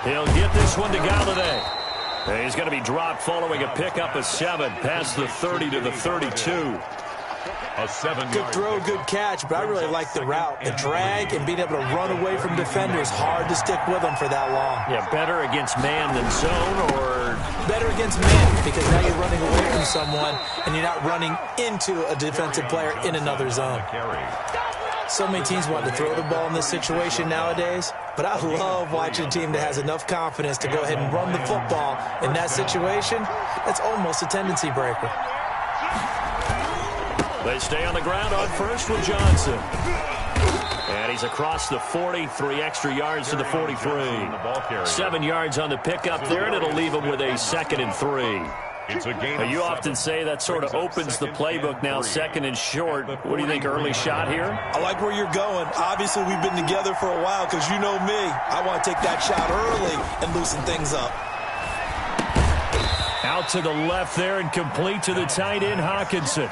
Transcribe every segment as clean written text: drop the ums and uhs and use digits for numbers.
He'll get this one to Galladay. He's going to be dropped following a pickup of 7 past the 30 to the 32. Good throw, good catch, but I really like the route. The drag and being able to run away from defenders, hard to stick with them for that long. Yeah, better against man than zone, or? Better against man, because now you're running away from someone and you're not running into a defensive player in another zone. So many teams want to throw the ball in this situation nowadays, but I love watching a team that has enough confidence to go ahead and run the football in that situation. That's almost a tendency breaker. They stay on the ground on first with Johnson. And he's across the 40, 3 extra yards to the 43. 7 yards on the pickup there, and it'll leave him with a 2nd and 3. You often say that sort of opens the playbook now, 2nd and short. What do you think, early shot here? I like where you're going. Obviously, we've been together for a while because you know me. I want to take that shot early and loosen things up. Out to the left there and complete to the tight end, Hawkinson.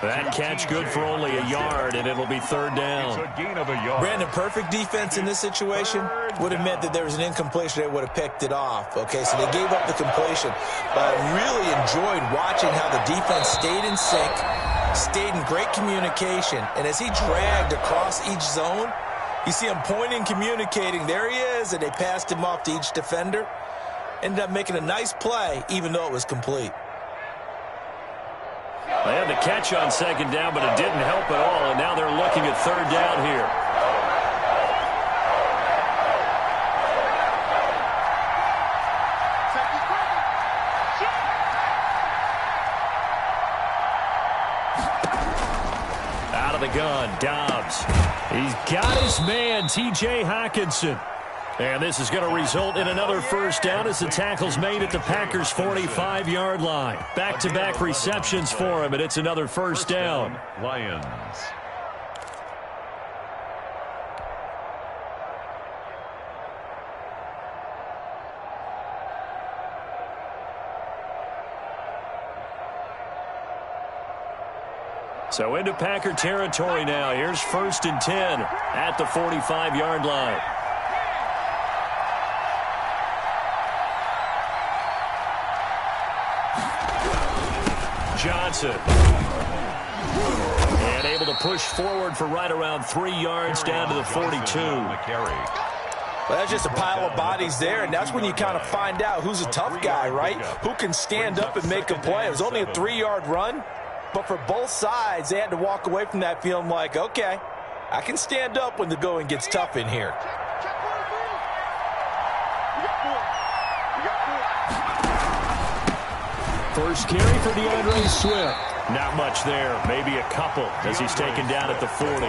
That catch good for only a yard, and it'll be 3rd down. Brandon, perfect defense in this situation would have meant that there was an incompletion. They would have picked it off. Okay, so they gave up the completion. But I really enjoyed watching how the defense stayed in sync, stayed in great communication, and as he dragged across each zone, you see him pointing, communicating. There he is, and they passed him off to each defender. Ended up making a nice play, even though it was complete. They had the catch on 2nd down, but it didn't help at all, and now they're looking at 3rd down here. Out of the gun, Dobbs. He's got his man, T.J. Hawkinson. And this is going to result in another 1st down as the tackle's made at the Packers' 45-yard line. Back-to-back receptions for him, and it's another 1st down. Lions. So into Packer territory now. Here's 1st and 10 at the 45-yard line. Johnson. And able to push forward for right around 3 yards down to the 42. Well, that's just a pile of bodies there, and that's when you kind of find out who's a tough guy, right? Who can stand up and make a play. It was only a 3-yard run, but for both sides, they had to walk away from that feeling like, okay, I can stand up when the going gets tough in here. First carry for DeAndre Swift. Not much there. Maybe a couple as he's taken down at the 40.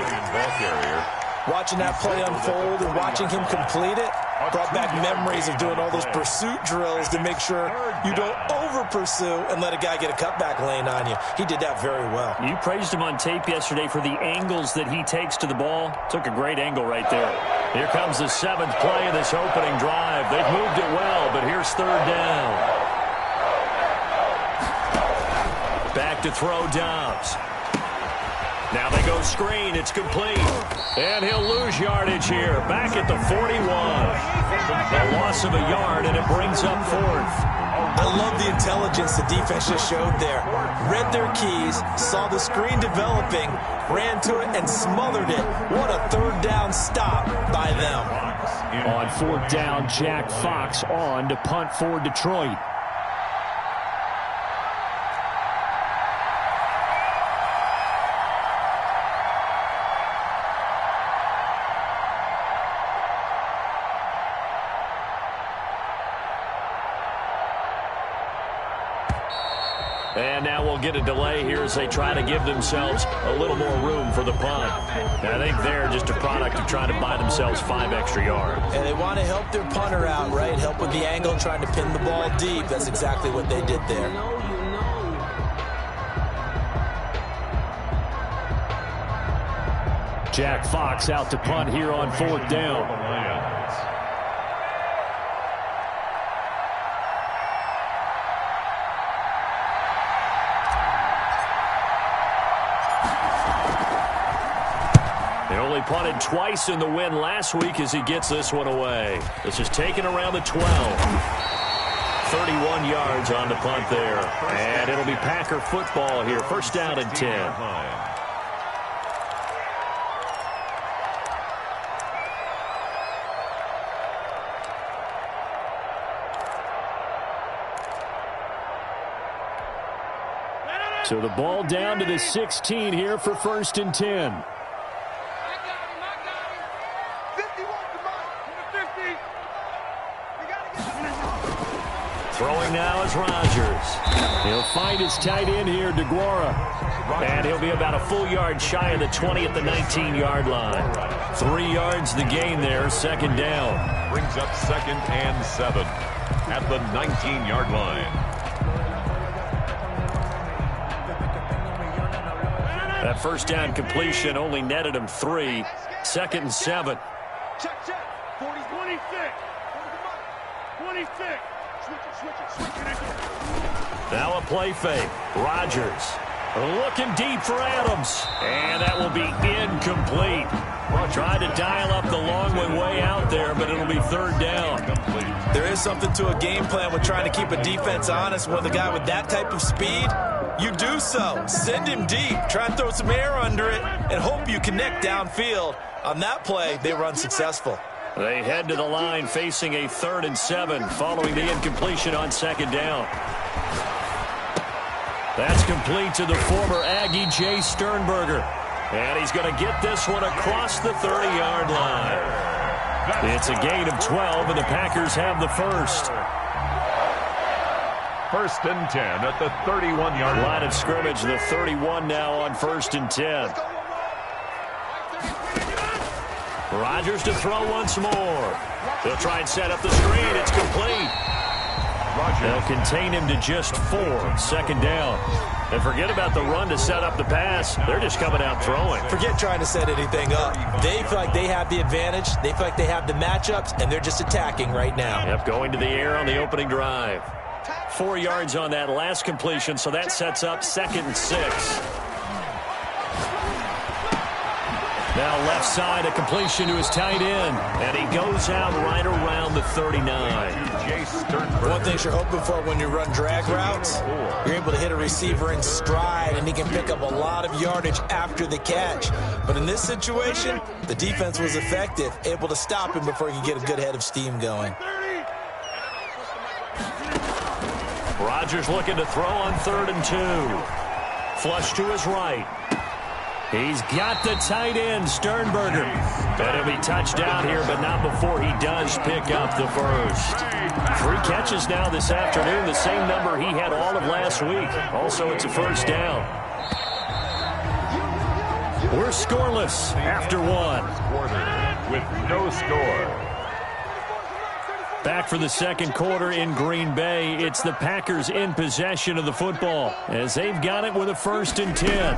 Watching that play unfold and watching him complete it brought back memories of doing all those pursuit drills to make sure you don't over-pursue and let a guy get a cutback lane on you. He did that very well. You praised him on tape yesterday for the angles that he takes to the ball. Took a great angle right there. Here comes the 7th play of this opening drive. They've moved it well, but here's 3rd down. Back to throw, Dobbs. Now they go screen. It's complete. And he'll lose yardage here. Back at the 41. A loss of a yard, and it brings up 4th. I love the intelligence the defense just showed there. Read their keys, saw the screen developing, ran to it, and smothered it. What a 3rd down stop by them. On 4th down, Jack Fox on to punt for Detroit. And now we'll get a delay here as they try to give themselves a little more room for the punt. And I think they're just a product of trying to buy themselves 5 extra yards. And they want to help their punter out, right? Help with the angle, trying to pin the ball deep. That's exactly what they did there. Jack Fox out to punt here on 4th down. Only punted twice in the win last week as he gets this one away. This is taken around the 12. 31 yards on the punt there. And it'll be Packer football here. First down and 10. So the ball down to the 16 here for first and 10. Throwing now is Rodgers. He'll find his tight end here, DeGuara. And he'll be about a full yard shy of the 20 at the 19-yard line. 3 yards the gain there, second down. Brings up second and 7 at the 19-yard line. That first down completion only netted him 3. Second and 7. Check. 40, 26. 26. Switch it. Now a play fake. Rodgers looking deep for Adams. And that will be incomplete. Tried to dial up the long way out there, but it'll be third down. There is something to a game plan with trying to keep a defense honest with a guy with that type of speed. You do so. Send him deep. Try and throw some air under it and hope you connect downfield. On that play, they were unsuccessful. They head to the line facing a 3rd and 7 following the incompletion on second down. That's complete to the former Aggie, Jay Sternberger. And he's going to get this one across the 30-yard line. It's a gain of 12, and the Packers have the first. First and 10 at the 31-yard line. Line of scrimmage, the 31 now on first and 10. Rodgers to throw once more. He'll try and set up the screen. It's complete. They'll contain him to just 4. Second down. And forget about the run to set up the pass. They're just coming out throwing. Forget trying to set anything up. They feel like they have the advantage. They feel like they have the matchups, and they're just attacking right now. Yep, going to the air on the opening drive. 4 yards on that last completion, so that sets up second and 6. Now left side, a completion to his tight end, and he goes out right around the 39. One thing you're hoping for when you run drag routes, you're able to hit a receiver in stride, and he can pick up a lot of yardage after the catch. But in this situation, the defense was effective, able to stop him before he could get a good head of steam going. Rodgers looking to throw on 3rd and 2. Flush to his right. He's got the tight end, Sternberger. And he'll be touched down here, but not before he does pick up the first. 3 catches now this afternoon, the same number he had all of last week. Also, it's a first down. We're scoreless after 1. With no score. Back for the second quarter in Green Bay. It's the Packers in possession of the football as they've got it with a 1st and 10.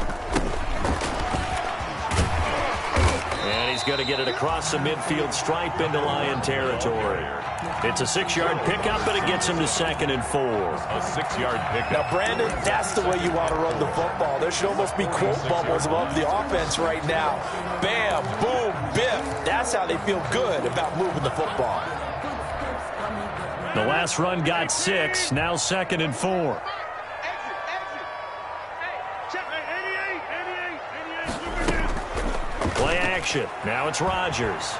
And he's going to get it across the midfield stripe into Lion territory. It's a 6-yard pickup, but it gets him to 2nd and 4. A 6-yard pickup. Now, Brandon, that's the way you want to run the football. There should almost be quote bubbles above the offense right now. Bam, boom, biff. That's how they feel good about moving the football. The last run got 6, now 2nd and 4. Play action. Now it's Rodgers.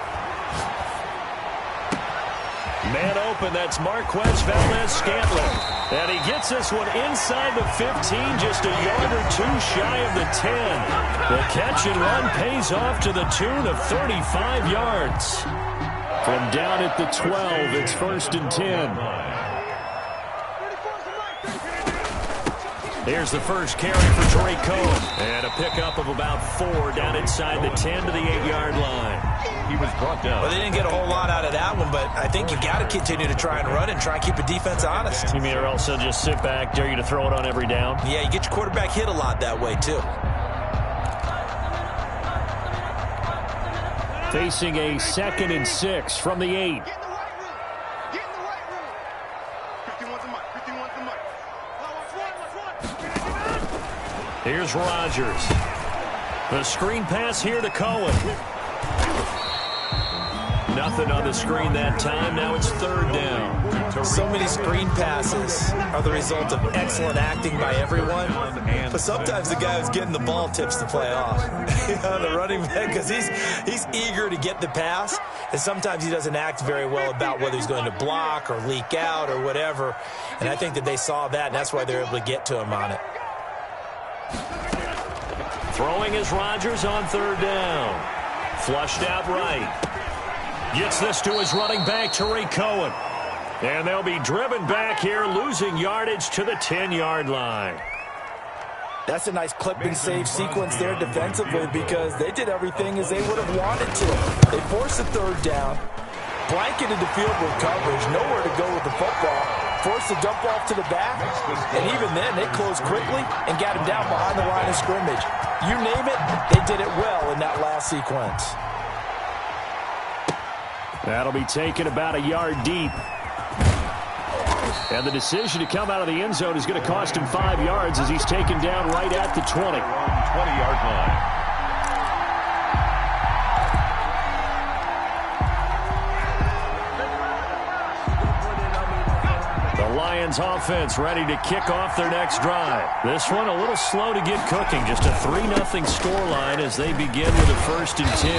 Man open, that's Marquez Valdes-Scantling. And he gets this one inside the 15, just a yard or 2 shy of the 10. The catch and run pays off to the tune of 35 yards. From down at the 12, it's 1st and 10. Here's the first carry for Trey Cohen. And a pickup of about 4 down inside the 10 to the 8-yard line. He was brought down. Well, they didn't get a whole lot out of that one, but I think you got to continue to try and run and try and keep a defense honest. You mean or else they'll just sit back, dare you to throw it on every down? Yeah, you get your quarterback hit a lot that way, too. Facing a 2nd and 6 from the 8. Get in the right room. Get in the right room. 51's the mic. 51's the mic. Here's Rodgers. The screen pass here to Cohen. Nothing on the screen that time. Now it's third down. So many screen passes are the result of excellent acting by everyone. But sometimes the guy who's getting the ball tips the play off. The running back, because he's eager to get the pass. And sometimes he doesn't act very well about whether he's going to block or leak out or whatever. And I think that they saw that, and that's why they're able to get to him on it. Throwing is Rodgers on third down. Flushed out right. Gets this to his running back, Tariq Cohen. And they'll be driven back here, losing yardage to the 10-yard line. That's a nice clip and save sequence there defensively because they did everything as they would have wanted to. They forced the third down, blanketed the field with coverage, nowhere to go with the football, forced the dump off to the back, and even then they closed quickly and got him down behind the line of scrimmage. You name it, they did it well in that last sequence. That'll be taken about a yard deep. And the decision to come out of the end zone is going to cost him 5 yards as he's taken down right at the 20. 20-yard line. Lions offense ready to kick off their next drive. This one a little slow to get cooking. Just a 3-0 scoreline as they begin with a 1st and 10.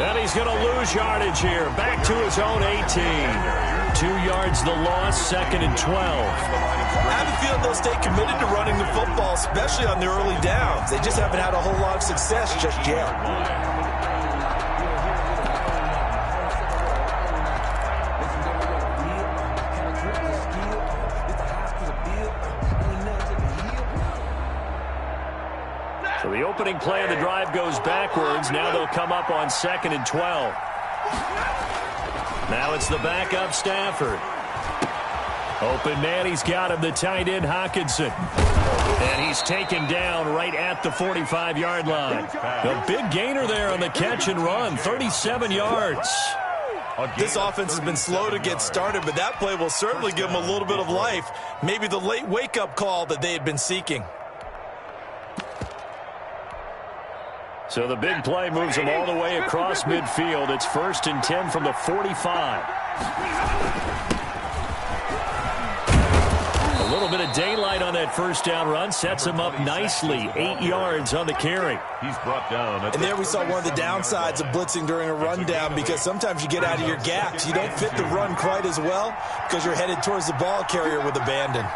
And he's going to lose yardage here. Back to his own 18. 2 yards the loss, 2nd and 12. I have a feeling they'll stay committed to running the football, especially on the early downs. They just haven't had a whole lot of success just yet. So the opening play of the drive goes backwards. Now they'll come up on 2nd and 12. Now it's the backup Stafford. Open man, he's got him, the tight end Hockenson. And he's taken down right at the 45-yard line. A big gainer there on the catch and run, 37 yards. This offense has been slow to get started, but that play will certainly give them a little bit of life. Maybe the late wake-up call that they had been seeking. So the big play moves them all the way across midfield. It's 1st and 10 from the 45. A little bit of daylight on that first down run sets him up nicely. 8 yards on the carry. He's brought down. And there we saw one of the downsides of blitzing during a rundown because sometimes you get out of your gaps. You don't fit the run quite as well because you're headed towards the ball carrier with abandon.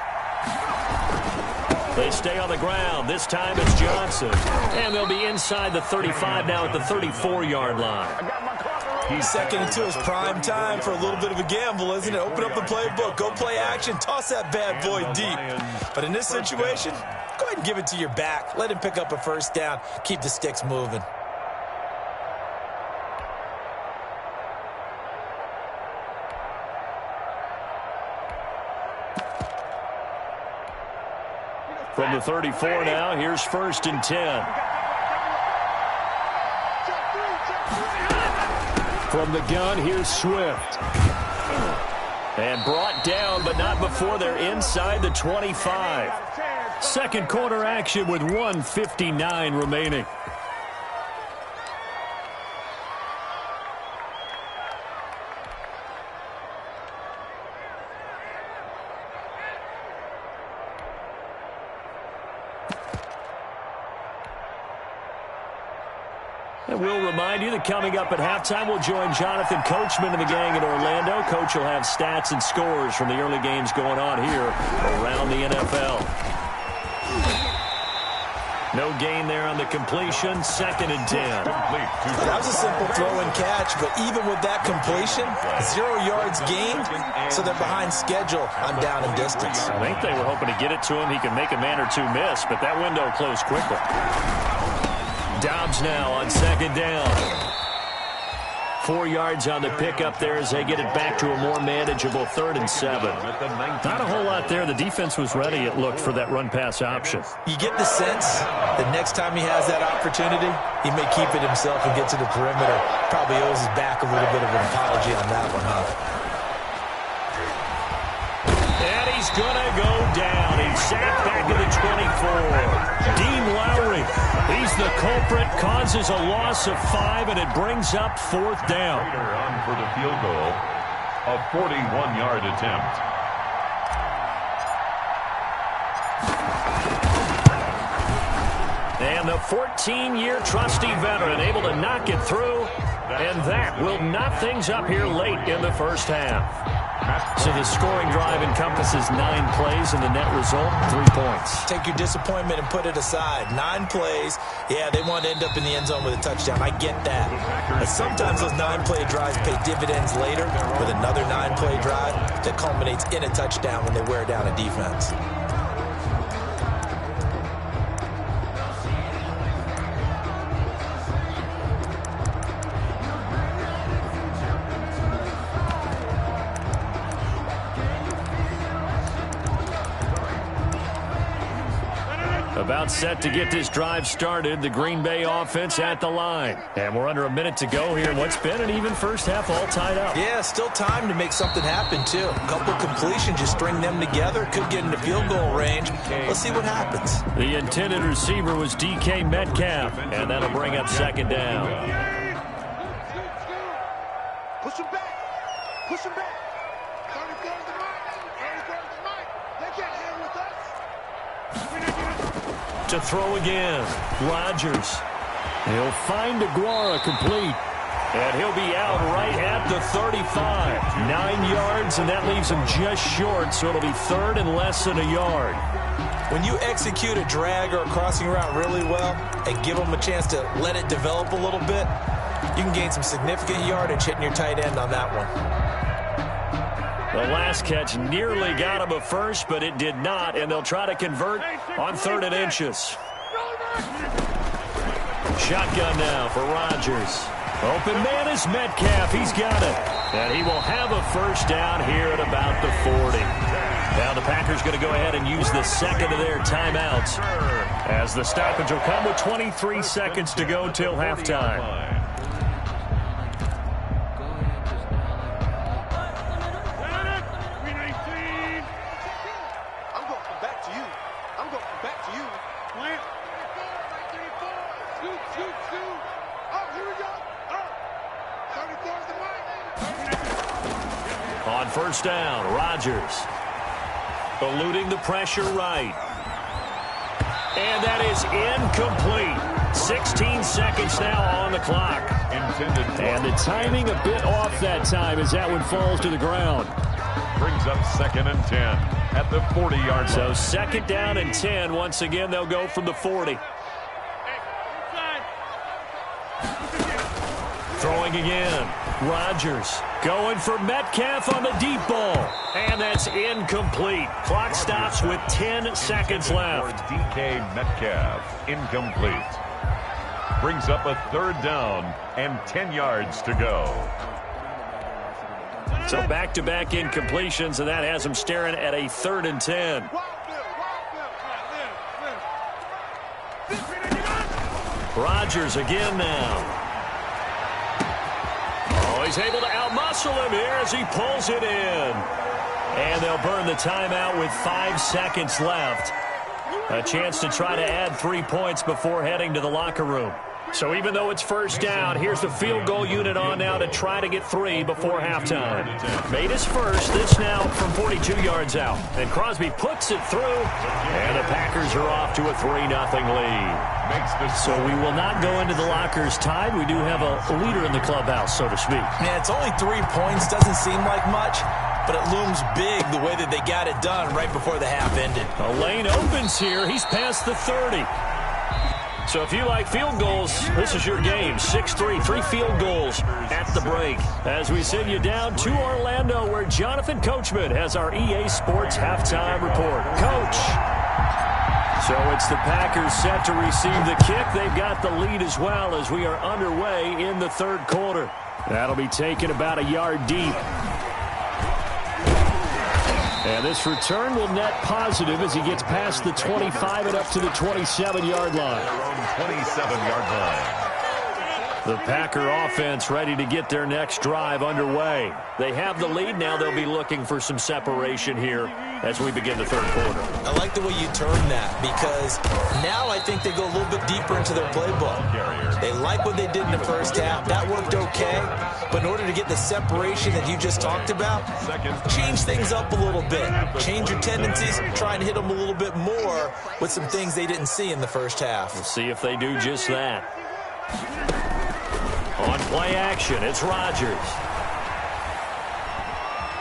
They stay on the ground. This time it's Johnson. And they'll be inside the 35 now at the 34-yard line. He's 2nd and 2 is prime time for a little bit of a gamble, isn't it? Open up the playbook. Go play action. Toss that bad boy deep. But in this situation, go ahead and give it to your back. Let him pick up a 1st down. Keep the sticks moving. From the 34 now, here's 1st and 10. From the gun, here's Swift. And brought down, but not before they're inside the 25. Second quarter action with 1:59 remaining. And we'll remind you that coming up at halftime, we'll join Jonathan Coachman and the gang in Orlando. Coach will have stats and scores from the early games going on here around the NFL. No gain there on the completion. 2nd and 10. That was a simple throw and catch, but even with that completion, 0 yards gained, so they're behind schedule on down and distance. I think they were hoping to get it to him. He could make a man or two miss, but that window closed quickly. Dobbs now on 2nd down. 4 yards on the pickup there as they get it back to a more manageable 3rd and 7. Not a whole lot there. The defense was ready, it looked, for that run-pass option. You get the sense that next time he has that opportunity, he may keep it himself and get to the perimeter. Probably owes his back a little bit of an apology on that one, huh? And he he's going to go down. He's sacked back to the 24. Dean Lowry, he's the culprit, causes a loss of 5, and it brings up 4th down. On for the field goal, a 41-yard attempt. And the 14-year trusty veteran able to knock it through, and that will knot things up here late in the first half. So the scoring drive encompasses 9 plays, and the net result, 3 points. Take your disappointment and put it aside. 9 plays. Yeah, they want to end up in the end zone with a touchdown. I get that. But sometimes those 9-play drives pay dividends later with another 9-play drive that culminates in a touchdown when they wear down a defense. About set to get this drive started. The Green Bay offense at the line. And we're under a minute to go here in what's been an even first half, all tied up. Yeah, still time to make something happen, too. A couple completions, just string them together. Could get into field goal range. Let's see what happens. The intended receiver was DK Metcalf, and that'll bring up 2nd down. Push him back. Push him back. 34's the mic. 34's the mic. They can't hang with us. To throw again, Rodgers. He'll find Aguara complete. And he'll be out right at the 35. 9 yards, and that leaves him just short, so it'll be 3rd and less than a yard. When you execute a drag or a crossing route really well and give them a chance to let it develop a little bit, you can gain some significant yardage hitting your tight end on that one. The last catch nearly got him a first, but it did not, and they'll try to convert on 3rd and inches. Shotgun now for Rodgers. Open man is Metcalf. He's got it. And he will have a first down here at about the 40. Now the Packers going to go ahead and use the second of their timeouts, as the stoppage will come with 23 seconds to go till halftime. On first down, Rodgers eluding the pressure right. And that is incomplete. 16 seconds now on the clock. And the timing a bit off that time as that one falls to the ground. Brings up 2nd and 10 at the 40-yard line. So 2nd down and 10. Once again, they'll go from the 40. Throwing again. Rodgers going for Metcalf on the deep ball. And that's incomplete. Clock stops with 10 seconds left. DK Metcalf, incomplete. Brings up a 3rd down and 10 yards to go. So back-to-back incompletions, and that has him staring at a 3rd and 10. Rodgers again now. Oh, he's able to outmuscle him here as he pulls it in. And they'll burn the timeout with 5 seconds left. A chance to try to add 3 points before heading to the locker room. So even though it's first down, here's the field goal unit on now to try to get 3 before halftime. Made his first, this now from 42 yards out. And Crosby puts it through, and the Packers are off to a 3-0 lead. So we will not go into the lockers tied. We do have a leader in the clubhouse, so to speak. Yeah, it's only 3 points. Doesn't seem like much, but it looms big the way that they got it done right before the half ended. A lane opens here. He's past the 30. So if you like field goals, this is your game. 6-3, 3 field goals at the break. As we send you down to Orlando, where Jonathan Coachman has our EA Sports halftime report. Coach. So it's the Packers set to receive the kick. They've got the lead as well as we are underway in the 3rd quarter. That'll be taken about a yard deep. And this return will net positive as he gets past the 25 and up to the 27-yard line. 27-yard line. The Packer offense ready to get their next drive underway. They have the lead. Now they'll be looking for some separation here as we begin the third quarter. I like the way you turn that, because now I think they go a little bit deeper into their playbook. They like what they did in the first half. That worked okay. But in order to get the separation that you just talked about, change things up a little bit. Change your tendencies. Try and hit them a little bit more with some things they didn't see in the first half. We'll see if they do just that. On play action, it's Rodgers.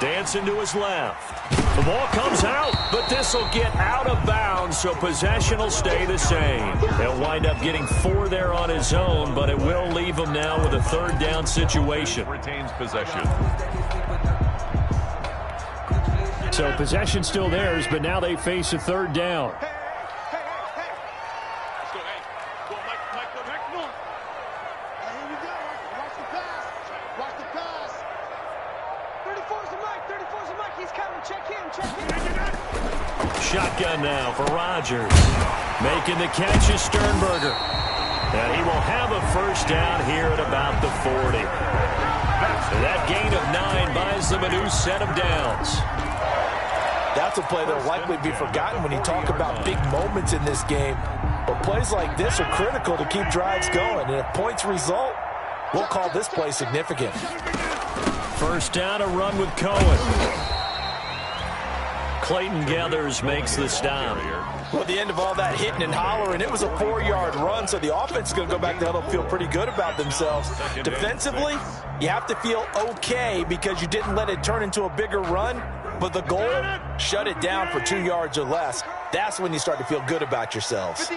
Dancing to his left. The ball comes out, but this will get out of bounds, so possession will stay the same. He'll wind up getting 4 there on his own, but it will leave him now with a third down situation. Retains possession. So possession still theirs, but now they face a third down. Shotgun now for Rodgers. Making the catch is Sternberger. And he will have a first down here at about the 40. That gain of 9 buys them a new set of downs. That's a play that will likely be forgotten when you talk about big moments in this game. But plays like this are critical to keep drives going. And if points result, we'll call this play significant. First down, a run with Cohen. Clayton Gathers makes the stop. Well, at the end of all that hitting and hollering, it was a 4-yard run, so the offense is going to go back to huddle and feel pretty good about themselves. Defensively, you have to feel okay because you didn't let it turn into a bigger run, but the goal, shut it down for 2 yards or less. That's when you start to feel good about yourselves.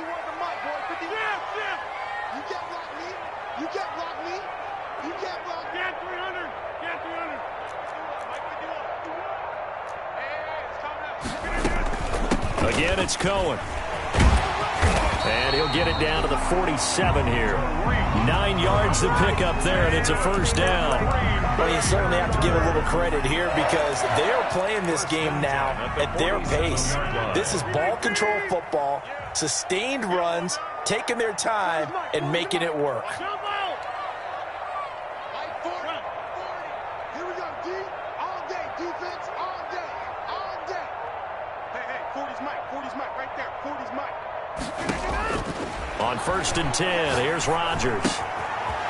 Again, it's Cohen. And he'll get it down to the 47 here. 9 yards to pick up there, and it's a first down. Well, you certainly have to give a little credit here because they are playing this game now at their pace. This is ball control football, sustained runs, taking their time, and making it work. On 1st and 10, here's Rodgers.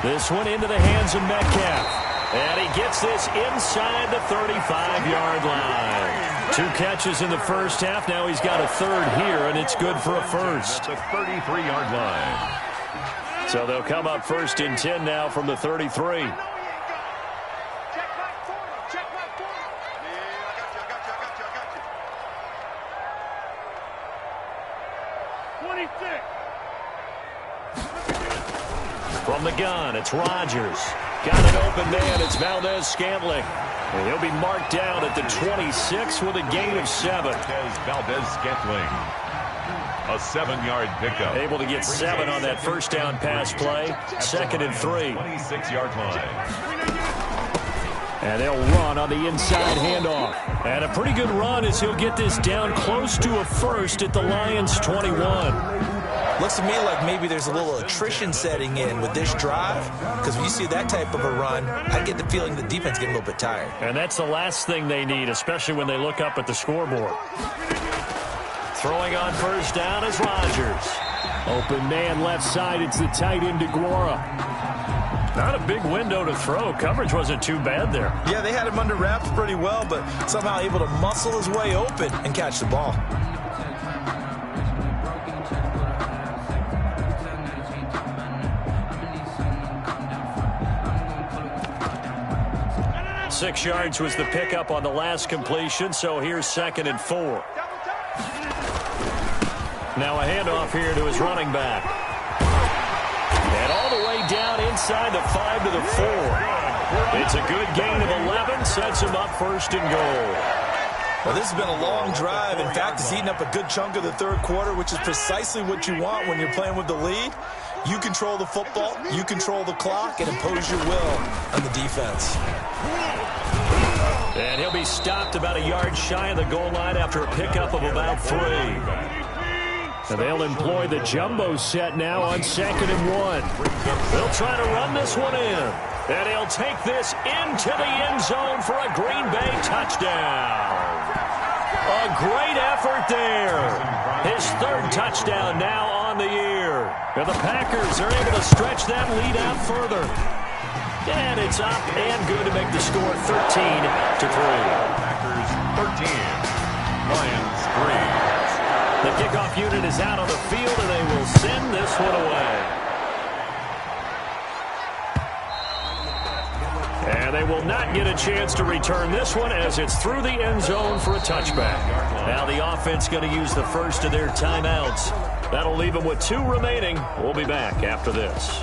This one into the hands of Metcalf. And he gets this inside the 35-yard line. 2 catches in the first half. Now he's got a third here, and it's good for a first. At the 33-yard line. So they'll come up 1st and 10 now from the 33. From the gun, it's Rodgers. Got an open man, it's Valdez-Scantling. And he'll be marked down at the 26 with a gain of 7. Valdez-Scantling. A 7-yard pickup. Able to get 7 on that first down pass play. 2nd and 3. 26-yard line. And they'll run on the inside handoff. And a pretty good run as he'll get this down close to a first at the Lions' 21. Looks to me like maybe there's a little attrition setting in with this drive, because when you see that type of a run, I get the feeling the defense getting a little bit tired. And that's the last thing they need, especially when they look up at the scoreboard. Throwing on first down is Rodgers. Open man left side, it's the tight end DeGuara. Not a big window to throw. Coverage wasn't too bad there. Yeah, they had him under wraps pretty well, but somehow able to muscle his way open and catch the ball. Six yards was the pickup on the last completion, so here's 2nd and 4. Now a handoff here to his running back. And all the way down inside the 5 to the 4. It's a good gain of 11, sets him up 1st and goal. Well, this has been a long drive. In fact, it's eaten up a good chunk of the third quarter, which is precisely what you want when you're playing with the lead. You control the football, you control the clock, and impose your will on the defense. And he'll be stopped about a yard shy of the goal line after a pickup of about 3. And they'll employ the jumbo set now on 2nd and 1. They'll try to run this one in. And he'll take this into the end zone for a Green Bay touchdown. A great effort there. His 3rd touchdown now on the year. And the Packers are able to stretch that lead out further. And it's up and good to make the score 13-3. Packers 13, Lions 3. The kickoff unit is out on the field, and they will send this one away. And they will not get a chance to return this one as it's through the end zone for a touchback. Now the offense going to use the first of their timeouts. That'll leave them with 2 remaining. We'll be back after this.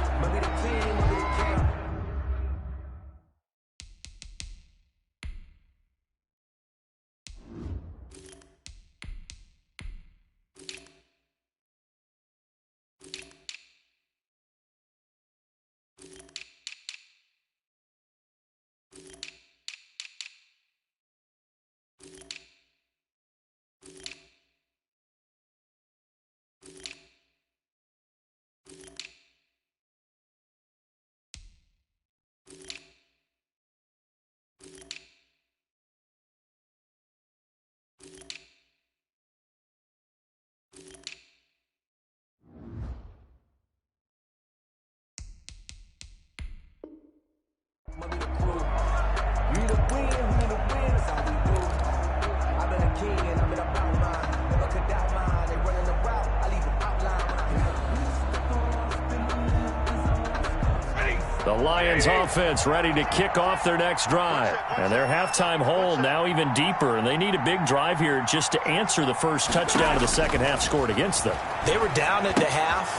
The Lions offense ready to kick off their next drive. And their halftime hole now even deeper, and they need a big drive here just to answer the first touchdown of the second half scored against them. They were down at the half.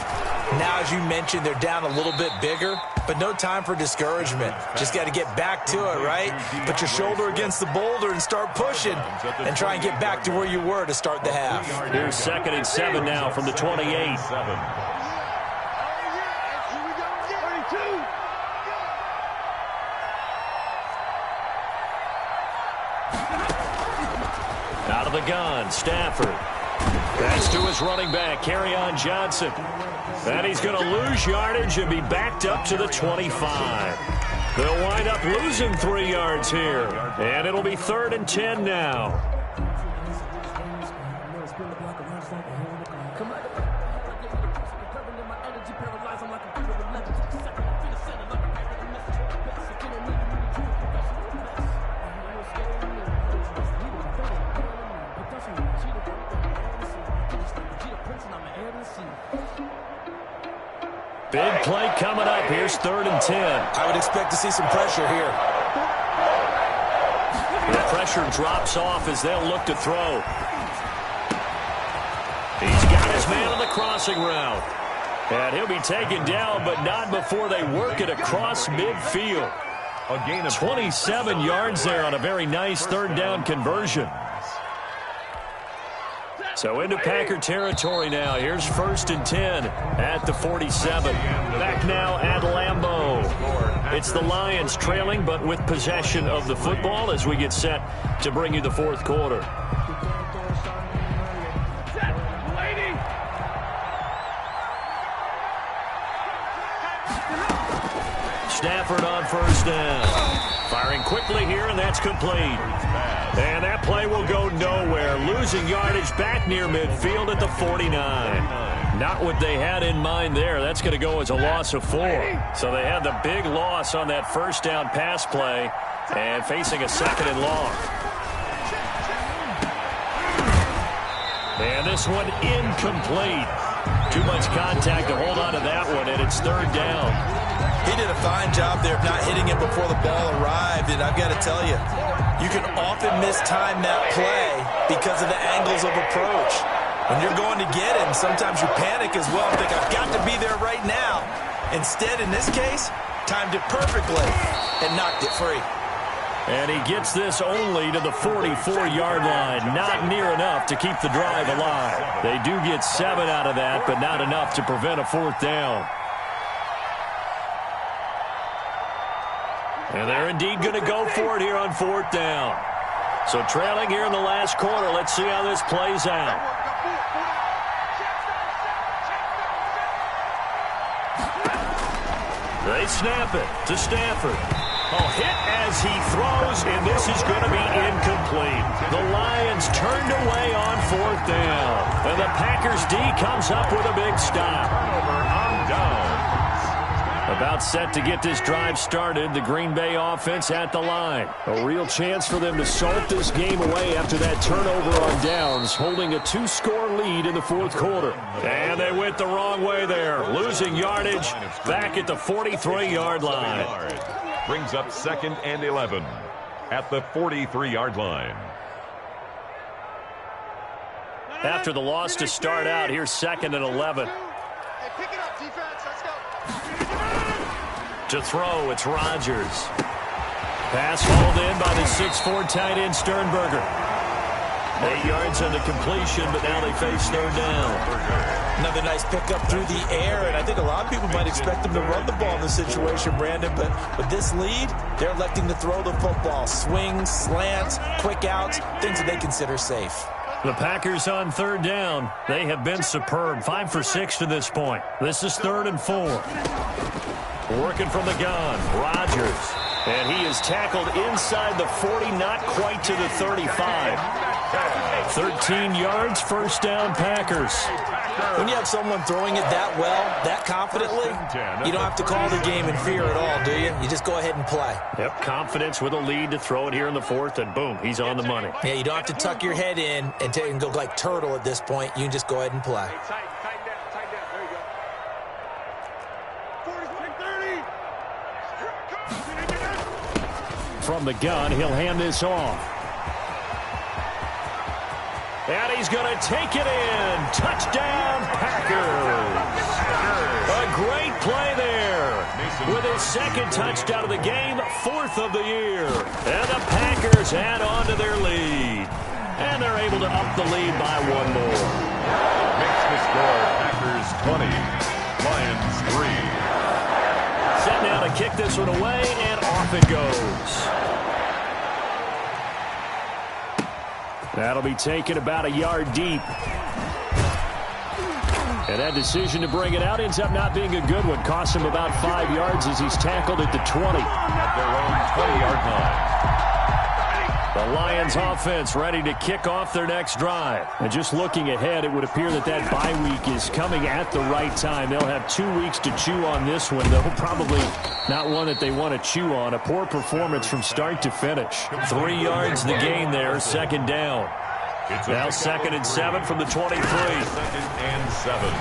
Now, as you mentioned, they're down a little bit bigger, but no time for discouragement. Just got to get back to it, right? Put your shoulder against the boulder and start pushing and try and get back to where you were to start the half. Here's 2nd and 7 now from the 28. Out of the gun, Stafford. That's to his running back, Kerryon Johnson. And he's going to lose yardage and be backed up to the 25. They'll wind up losing 3 yards here. And it'll be 3rd and 10 now. Big play coming up. Here's 3rd and 10. I would expect to see some pressure here. The pressure drops off as they'll look to throw. He's got his man on the crossing route. And he'll be taken down, but not before they work it across midfield. A gain of 27 yards there on a very nice 3rd down conversion. So into Packer territory now. Here's 1st and 10 at the 47. Back now at Lambeau. It's the Lions trailing, but with possession of the football as we get set to bring you the 4th quarter. Stafford on 1st down. Firing quickly here, and that's complete. And that play will go nowhere. Losing yardage back near midfield at the 49. Not what they had in mind there. That's going to go as a loss of 4. So they had the big loss on that 1st down pass play and facing a 2nd and long. And this one incomplete. Too much contact to hold on to that one, and it's 3rd down. He did a fine job there of not hitting it before the ball arrived, and I've got to tell you, you can often mistime that play because of the angles of approach. When you're going to get him, sometimes you panic as well and think, I've got to be there right now. Instead, in this case, timed it perfectly and knocked it free. And he gets this only to the 44-yard line. Not near enough to keep the drive alive. They do get 7 out of that, but not enough to prevent a 4th down. And they're indeed going to go for it here on 4th down. So trailing here in the last quarter. Let's see how this plays out. They snap it to Stafford. Hit as he throws, and this is going to be incomplete. The Lions turned away on 4th down. And the Packers D comes up with a big stop. Turnover on downs. About set to get this drive started, the Green Bay offense at the line. A real chance for them to salt this game away after that turnover on downs, holding a 2-score lead in the 4th quarter. And they went the wrong way there, losing yardage back at the 43-yard line. Brings up 2nd and 11 at the 43-yard line. After the loss to start out, here's 2nd and 11. Hey, pick it up, defense. Let's go. To throw, it's Rodgers. Pass hauled in by the 6'4" tight end Sternberger. 8 yards on the completion, but now they face 3rd down. Another nice pickup through the air, and I think a lot of people might expect them to run the ball in this situation, Brandon, but with this lead, they're electing to throw the football. Swings, slants, quick outs, things that they consider safe. The Packers on 3rd down. They have been superb. 5 for 6 to this point. This is 3rd and 4. Working from the gun, Rodgers. And he is tackled inside the 40, not quite to the 35. 13 yards, 1st down Packers. When you have someone throwing it that well, that confidently, you don't have to call the game in fear at all, do you? You just go ahead and play. Yep, confidence with a lead to throw it here in the 4th, and boom, he's on the money. Yeah, you don't have to tuck your head in and go like turtle at this point. You can just go ahead and play. Tighten down. There you go. 40, 30. From the gun, he'll hand this off. And he's going to take it in. Touchdown, Packers. A great play there. With his 2nd touchdown of the game, 4th of the year. And the Packers add on to their lead. And they're able to up the lead by 1 more. Makes the score Packers 20, Lions 3. Set now to kick this one away, and off it goes. That'll be taken about a yard deep. And that decision to bring it out ends up not being a good one. Costs him about 5 yards as he's tackled at the 20. At their own 20-yard line. The Lions offense ready to kick off their next drive. And just looking ahead, it would appear that bye week is coming at the right time. They'll have 2 weeks to chew on this one, though probably not one that they want to chew on. A poor performance from start to finish. 3 yards the gain there, 2nd down. Now 2nd and 7 from the 23. 2nd and 7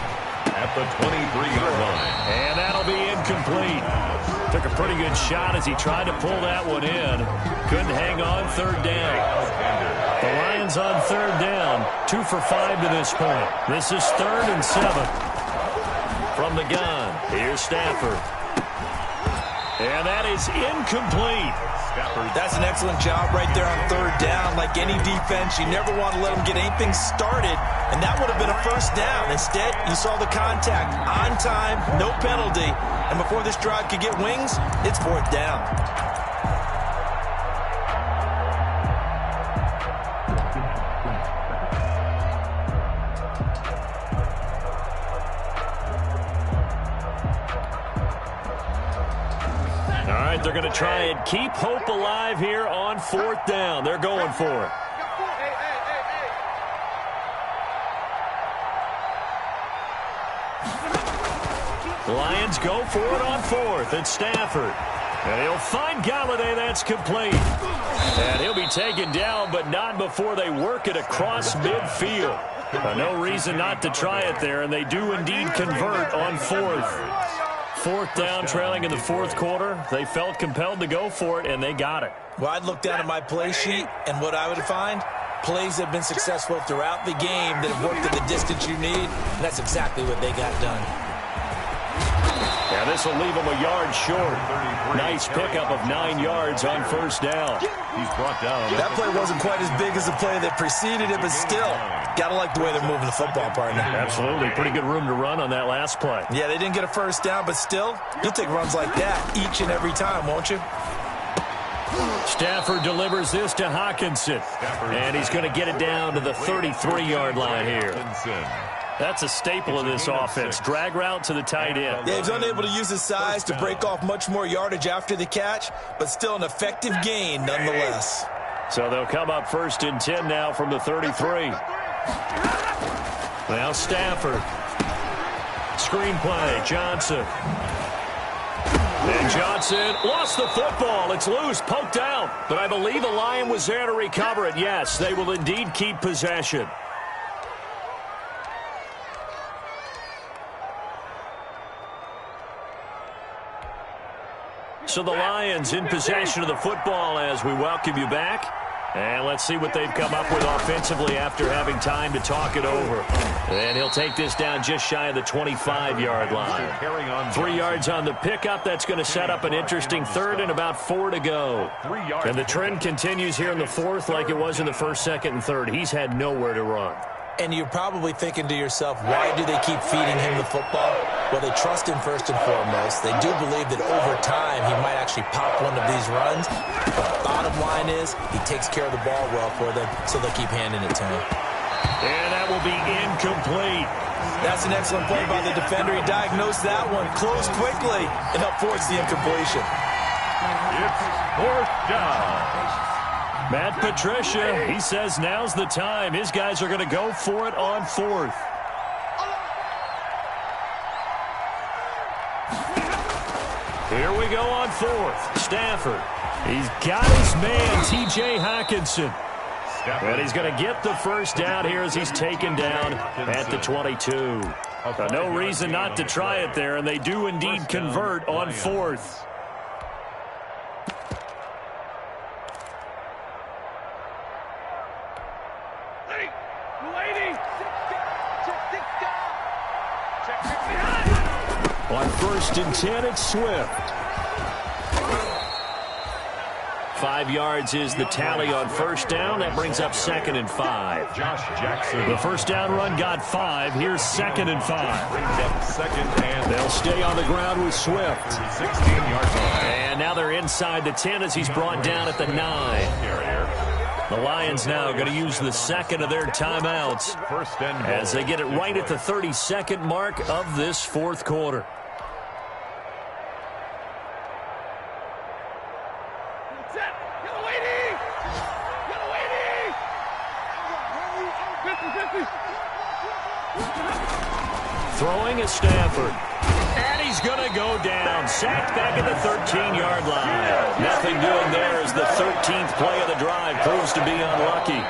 at the 23-yard line. And that'll be incomplete. Took a pretty good shot as he tried to pull that one in. Couldn't hang on, 3rd down. The Lions on 3rd down, 2 for 5 to this point. This is 3rd and 7. From the gun, here's Stafford. And that is incomplete. That's an excellent job right there on 3rd down. Like any defense, you never want to let them get anything started, and that would have been a 1st down. Instead, you saw the contact on time, no penalty, and before this drive could get wings, it's 4th down. They're going to try and keep hope alive here on 4th down. They're going for it. The Lions go for it on 4th. It's Stafford. And he'll find Galladay. That's complete. And he'll be taken down, but not before they work it across midfield. No reason not to try it there, and they do indeed convert on 4th. 4th down, trailing in the 4th quarter. They felt compelled to go for it, and they got it. Well, I'd look down at my play sheet, and what I would find, plays that have been successful throughout the game that have worked at the distance you need, and that's exactly what they got done. Yeah, this will leave them a yard short. Nice pickup of 9 yards on 1st down. He's brought down. That play wasn't quite as big as the play that preceded it, but still, got to like the way they're moving the football, partner. Absolutely. Pretty good room to run on that last play. Yeah, they didn't get a 1st down, but still, you'll take runs like that each and every time, won't you? Stafford delivers this to Hawkinson. And he's going to get it down to the 33-yard line here. That's a staple of this offense. Drag route to the tight end. Yeah, he's unable to use his size to break off much more yardage after the catch, but still an effective gain nonetheless. So they'll come up 1st and 10 now from the 33. Now Stafford. Screenplay, Johnson. And Johnson lost the football. It's loose, poked out. But I believe the Lion was there to recover it. Yes, they will indeed keep possession. So the Lions in possession of the football as we welcome you back. And let's see what they've come up with offensively after having time to talk it over. And he'll take this down just shy of the 25-yard line. 3 yards on the pickup. That's going to set up an interesting 3rd and about 4 to go. And the trend continues here in the 4th like it was in the 1st, 2nd, and 3rd. He's had nowhere to run. And you're probably thinking to yourself, why do they keep feeding him the football? Well, they trust him first and foremost. They do believe that over time he might actually pop one of these runs. But bottom line is he takes care of the ball well for them, so they'll keep handing it to him. And that will be incomplete. That's an excellent play by the defender. He diagnosed that one, closed quickly, and helped force the incompletion. It's 4th down. Matt Patricia, he says now's the time. His guys are going to go for it on 4th. Here we go on 4th. Stafford. He's got his man, T.J. Hawkinson. And he's going to get the first down here as he's taken down at the 22. No reason not to try it there, and they do indeed convert on 4th. On 1st and 10, it's Swift. 5 yards is the tally on 1st down. That brings up 2nd and 5. Josh Jackson. The 1st down run got 5. Here's 2nd and 5. Brings up 2nd and they'll stay on the ground with Swift. 16-yard line. And now they're inside the 10 as he's brought down at the 9. The Lions now going to use the 2nd of their timeouts as they get it right at the 32nd mark of this 4th quarter. Throwing is Stafford. And he's going to go down. Sacked back at the 13-yard line. Nothing doing there as the 13th play of the drive proves to be unlucky.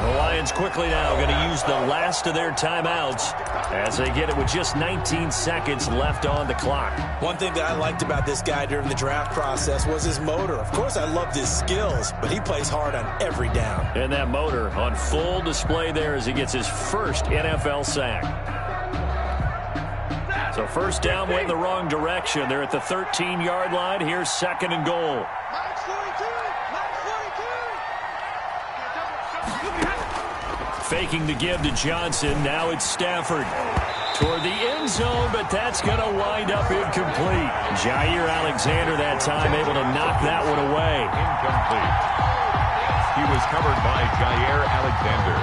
The Lions quickly now going to use the last of their timeouts as they get it with just 19 seconds left on the clock. One thing that I liked about this guy during the draft process was his motor. Of course, I loved his skills, but he plays hard on every down. And that motor on full display there as he gets his first NFL sack. So 1st down went in the wrong direction. They're at the 13-yard line. Here's 2nd and goal. Faking the give to Johnson. Now it's Stafford toward the end zone, but that's going to wind up incomplete. Jair Alexander that time able to knock that one away. Incomplete. He was covered by Jair Alexander.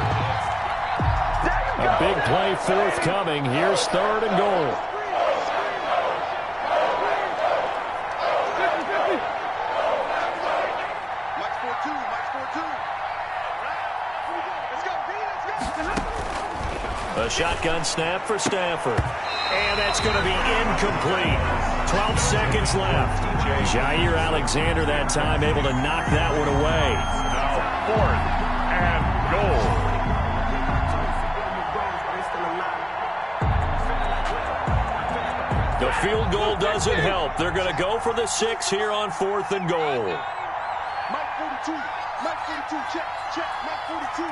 A big play forthcoming. Here's 3rd and goal. A shotgun snap for Stafford. And that's going to be incomplete. 12 seconds left. Jair Alexander that time able to knock that one away. Now 4th and goal. The field goal doesn't help. They're going to go for the 6 here on 4th and goal. Mike 42. Mike 42. Check. Check. Mike 42.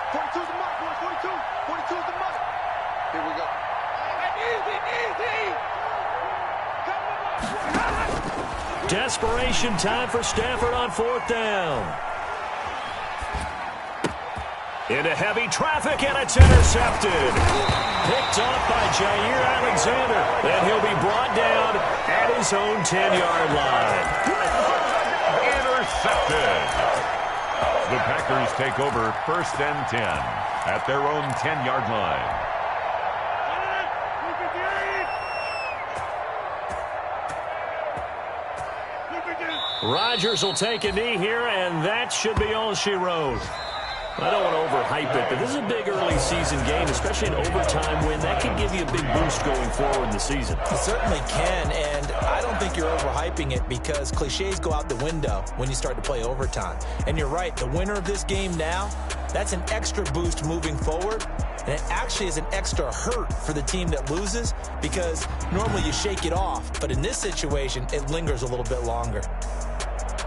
42 is the mark, 42. 42 is the mark. Here we go. Easy. Desperation time for Stafford on 4th down. Into heavy traffic, and it's intercepted. Picked off by Jair Alexander. Then he'll be brought down at his own 10-yard line. Intercepted. The Packers take over 1st and 10 at their own 10-yard line. Rodgers will take a knee here, and that should be all she wrote. I don't want to overhype it, but this is a big early season game, especially an overtime win. That can give you a big boost going forward in the season. It certainly can, and I don't think you're overhyping it because cliches go out the window when you start to play overtime. And you're right, the winner of this game now, that's an extra boost moving forward, and it actually is an extra hurt for the team that loses because normally you shake it off, but in this situation, it lingers a little bit longer.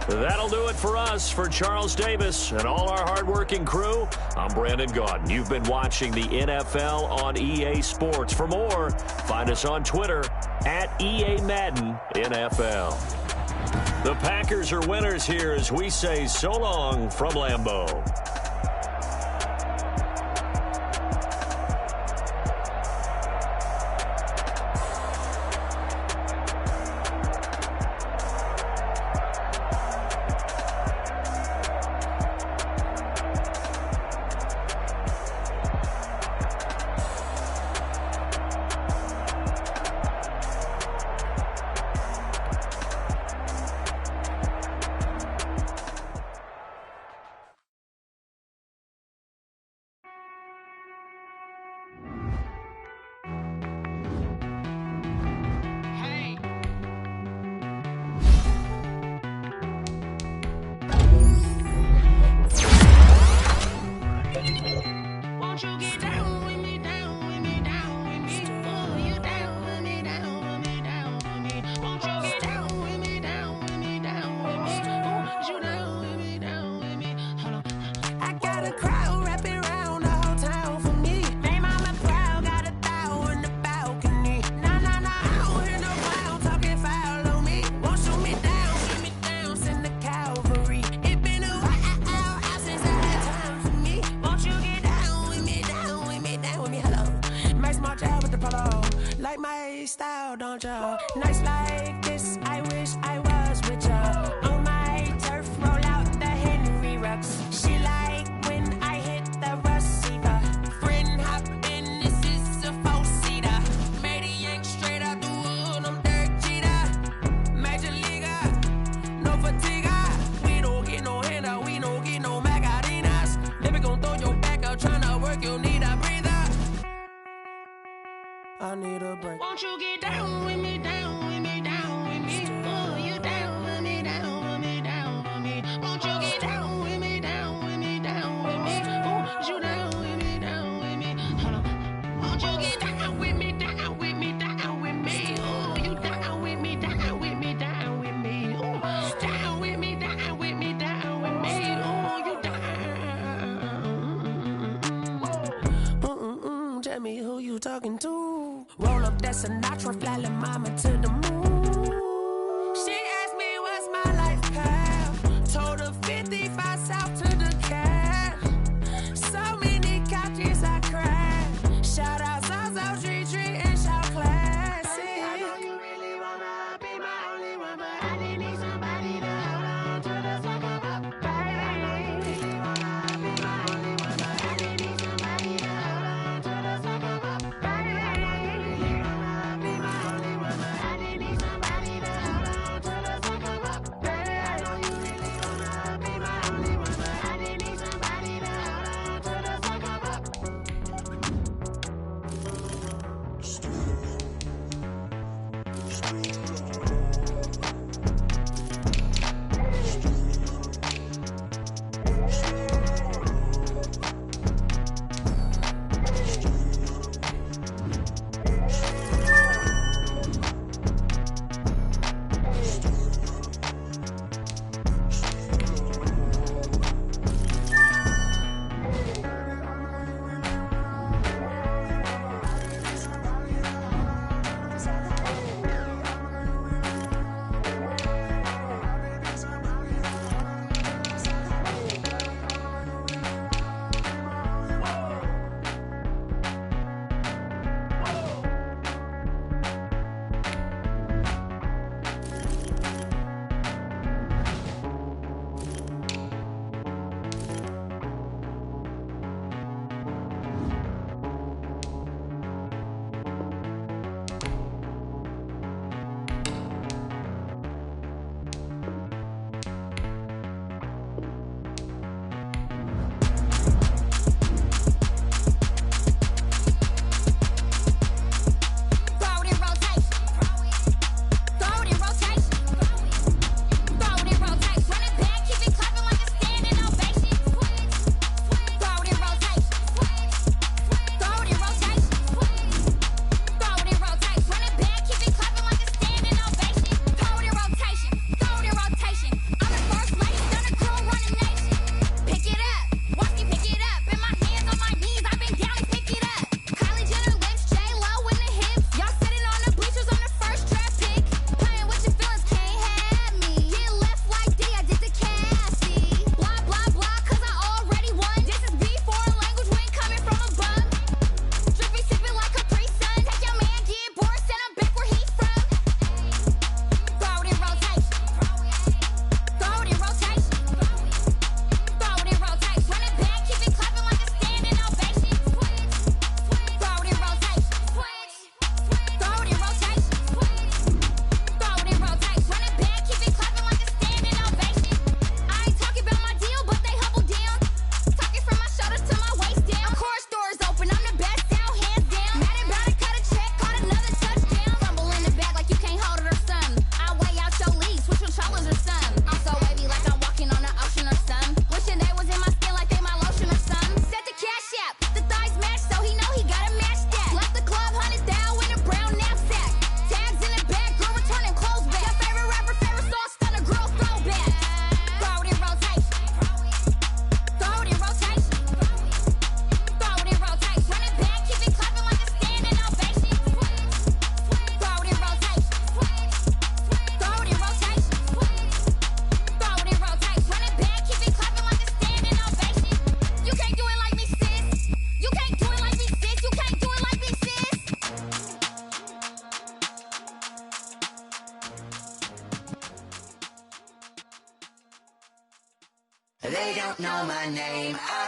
That'll do it for us. For Charles Davis and all our hardworking crew, I'm Brandon Gaudin. You've been watching the NFL on EA Sports. For more, find us on Twitter at EA Madden NFL. The Packers are winners here as we say so long from Lambeau. Nights like this, I wish I was with ya. On my turf, roll out the Henry Rux. She like when I hit the receiver. Friend hop in, this is a four-seater. Made a yank straight out the wood, I'm Derek Jeter. Major leaguer, no fatigue. We don't get no handout, we don't get no Macarinas. Never gon' throw your back out, tryna work, you'll need a breather. I need a break. Won't you get down with me, down with me, down with me? Oh, you down with me, down with me, down with me. Won't you get down with me, down with me, down with me? Oh, you down with me, down with me. Hold on. Won't you get down with me, down with me, down with me? Oh, you down with me, down with me, down with me. Oh, down with me, down with me, down with me. Oh, you down. Tell me who you talking to. Roll up that Sinatra, fly la mama to the moon. She asked me what's my life path. Told her 55 south to the cat. So many couches I cried. Shout out South Street and shout classic. I know you really wanna be my only one, but I didn't need somebody to hold on to the second up, baby. Really wanna be my only one, but I didn't need somebody to hold on to the second up, baby. Somebody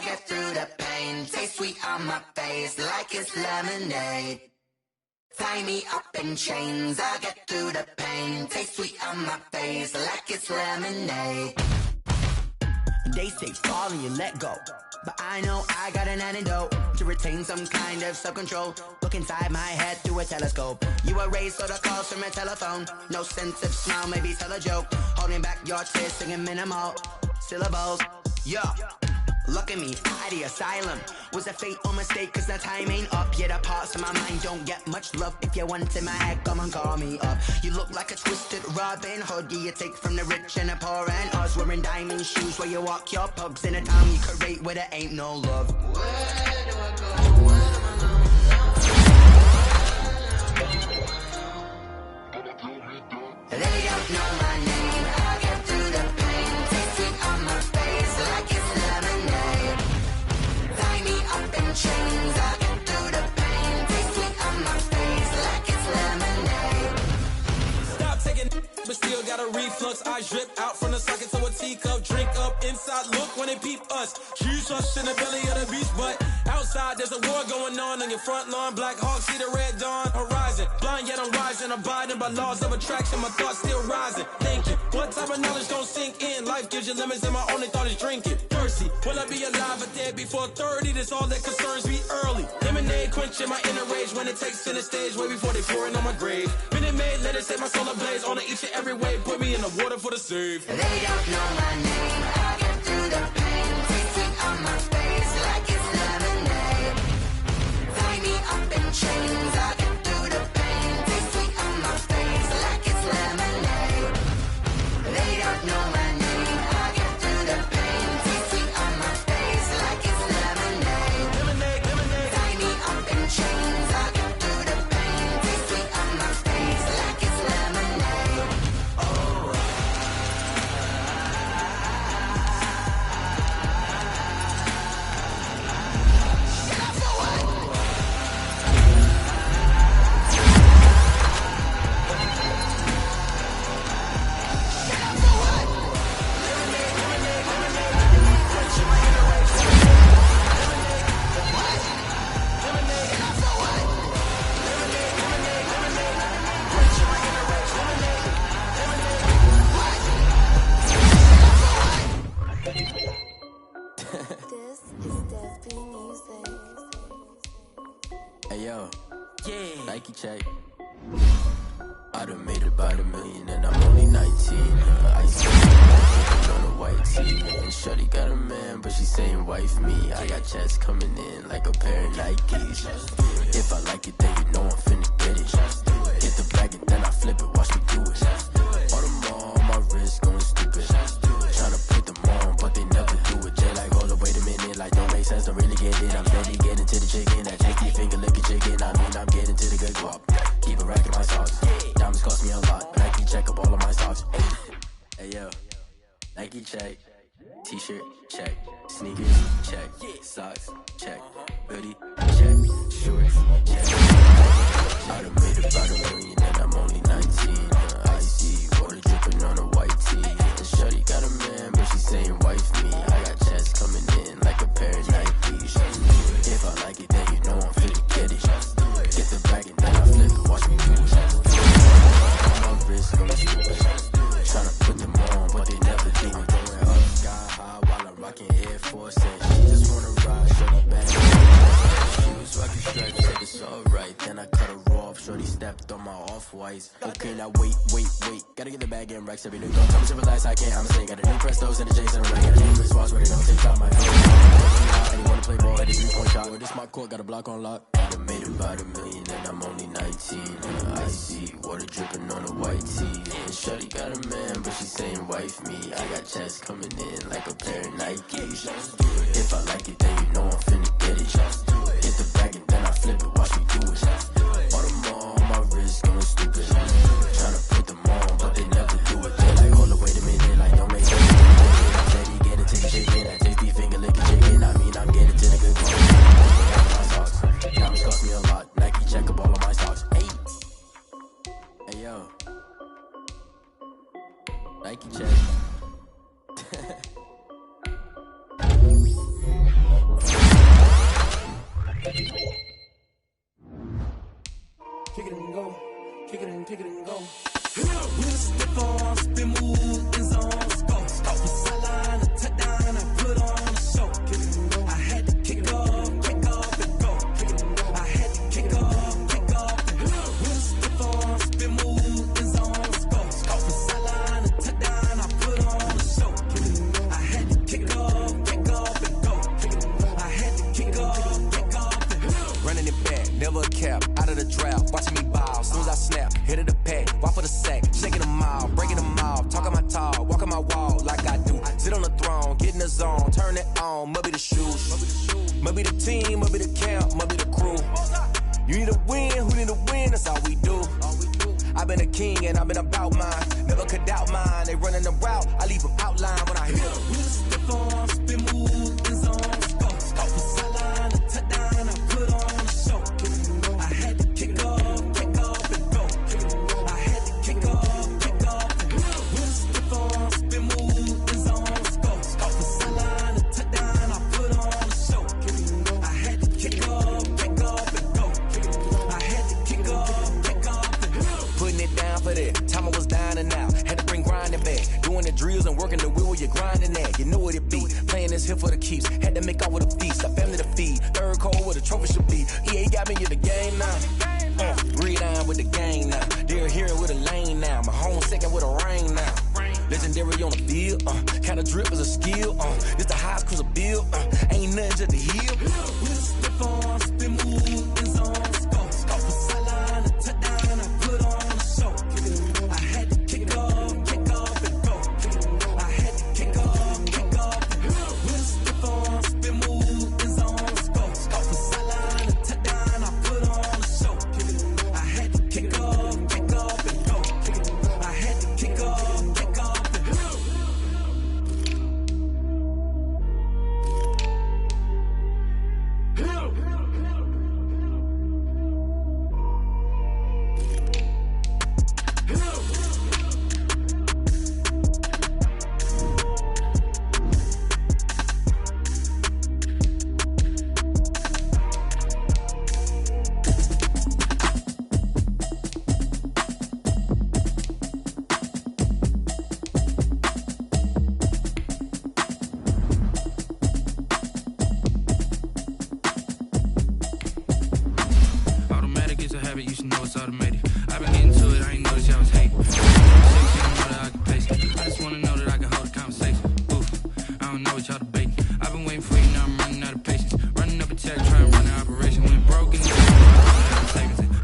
I'll get through the pain. Taste sweet on my face like it's lemonade. Tie me up in chains, I'll get through the pain. Taste sweet on my face like it's lemonade. They say fall and you let go, but I know I got an antidote to retain some kind of self-control. Look inside my head through a telescope. You erase all the calls from a telephone. No sense of smile, maybe tell a joke. Holding back your tears, singing minimal syllables. Yeah, look at me, at the asylum. Was a fate or mistake, cause the time ain't up. Yet the parts of my mind don't get much love. If you want in my head, come and call me up. You look like a twisted Robin Hood. Yeah, you take from the rich and the poor and us. Wearing diamond shoes where you walk your pugs. In a town you create where there ain't no love. Where do I go? Where do I go? They don't know my name. I'll get through the pain. Taste sweet on my face like it's lemonade. Tie me up in chains. I'll get through the pain. Taste sweet on my face like it's lemonade. Stop taking, but still got a reflux. I drip out from the socket to a teacup. Drink up inside, look when they peep us. Huge us in the belly of the beast, but outside there's a war going on your front lawn. Black Hawk, see the red dawn horizon. Blind yet I'm rising, abiding by laws of attraction. My thoughts still rising. Thinking, what type of knowledge gon' sink in? Life gives you limits and my only thought is drinking. Thirsty, will I be alive or dead before 30? That's all that concerns me early. Lemonade quenching my inner rage when it takes center stage way before they pour it on my grave. Minute Maid, let it set my soul ablaze on each and every way. Put me in the water for the save. They don't know my name. I'll get through the pain. Taste sweet on my face like it's lemonade. Tie me up in chains. I'll get through the pain. Taste sweet on my face like it's lemonade. They don't know my name. I'll get through the pain. Taste sweet on my face like it's lemonade. Lemonade, lemonade. Tie me up in chains. I'll get through the pain. Taste sweet on my face like it's lemonade. Oh. This is Destiny Music. Hey yo, yeah. Nike check. I done made about $1 million and I'm only 19. I see on a white tee. And shorty got a man, but she saying wife me. I got checks coming in like a pair of Nikes. If I like it, then you know I'm finna get it. Get the bag and then I flip it, watch me do it. All them on my wrist going stupid. Tryna put them on, but they never do it. Jay like, hold up, wait a minute, like don't make sense, don't really get it. I'm steady getting to the chicken, that tasty finger licking chicken. I mean, I'm getting to the good guap. Keep a rack in my sauce. Diamonds cost me a lot, Nike check up all of my stocks. Hey yo, Nike check. T-shirt check. Sneakers check. Socks check. Hoodie check. Shorts check. I done made about $1 million and I'm only 19. Icy water dripping on a white tee. And shorty got a man, but she saying wife me. I got checks coming in like a pair of Nikes. If I like it, then you know I'm finna get it. Get the bag and then I flip it, watch me do it. My wrist going stupid. Tryna put them on, but they never do it. Going up sky high while I'm rocking Air Force. And she just wanna ride, shorty back. She was rocking stripes, said it's alright. Then I cut her off, shorty stepped on my off-whites. Okay, now wait. Gotta get the bag and racks every day. Don't tell me to relax, I can't, I'm saying. Got a new Prestos and a Jason Ray. Got a new response where they don't take out my phone. And you wanna play ball at a 3-point shot. Where this my court, got a block on lock. I done made about $1 million and I'm only 19. Icy water dripping on a white tee. And shorty got a man, but she saying wife me. I got checks coming in like a pair of Nikes. If I like it, then you know I'm finna get it. Hit the bag and then I flip it, watch me do it. All them on my wrist going stupid. Tryna put them on, but they never do it. They like, hold up, wait a minute, like don't make sense. I'm steady getting to the chicken, that tasty finger licking chicken. I mean, I'm getting to the good one. Diamonds cost me a lot, Nike check up all of my stocks. Hey yo, Nike check. pick it and go. With a stiff arm, spin move, in zone, score. From sideline to touchdown, I put on a show. I had to kick off and go. I had to kick off and go. With a stiff arm, spin move, in zone, score. From sideline to touchdown, I put on a show. I had to kick off and go. I had to kick off and go. Running it back, never a cap, out of the drought, watching me ball. Soon as I snap, hit of the pack, walk for the sack, shaking them all, breaking them off, talking my talk, walking my wall like I do. Sit on the throne, get in the zone, turn it on, must be the shoes, must be the team, must be the camp, must be the crew. You need a win, who need a win, that's all we do. I've been a king and I've been about mine, never could doubt mine. They running the route, I leave them outline when I hit them. With a stiff arm, spin move, in zone, score. From sideline to touchdown, I put on a show. I had to kick off and go. I had to kick off and go. With a stiff arm, spin move, in zone, score. From sideline to touchdown, I put on a show. I had to kick off and go. I had to kick off and go. Putting it down for that, time I was down and out, had to bring grinding back, doing the drills and working the wheel where you're grinding at, you know what it be, playing this here for the keeps, had to make out with a feast, a family to feed, third cold where the trophy should be, EA got me in the game now, read on with the game now, they're here with a lane now, my home second with a rain now, legendary on the field, kinda drip is a skill, this the highest cruiser bill, ain't nothing just the hill. With a stiff arm, spin move, in zone, score. From sideline to touchdown, I put on a show. I had to kick off and go. I had to kick off and go. With a stiff arm, spin move, in zone, score. From sideline to touchdown, I put on a show. I had to kick off and go. I had to kick off and go. Automatic is a habit, you should know it's automated. I've been getting to it, I ain't noticed y'all was hating. I just wanna know that I can hold a conversation. Oof, I don't know what y'all debating. I've been waiting for you, now I'm running out of patience. Running up a check, trying to run an operation. When broken, I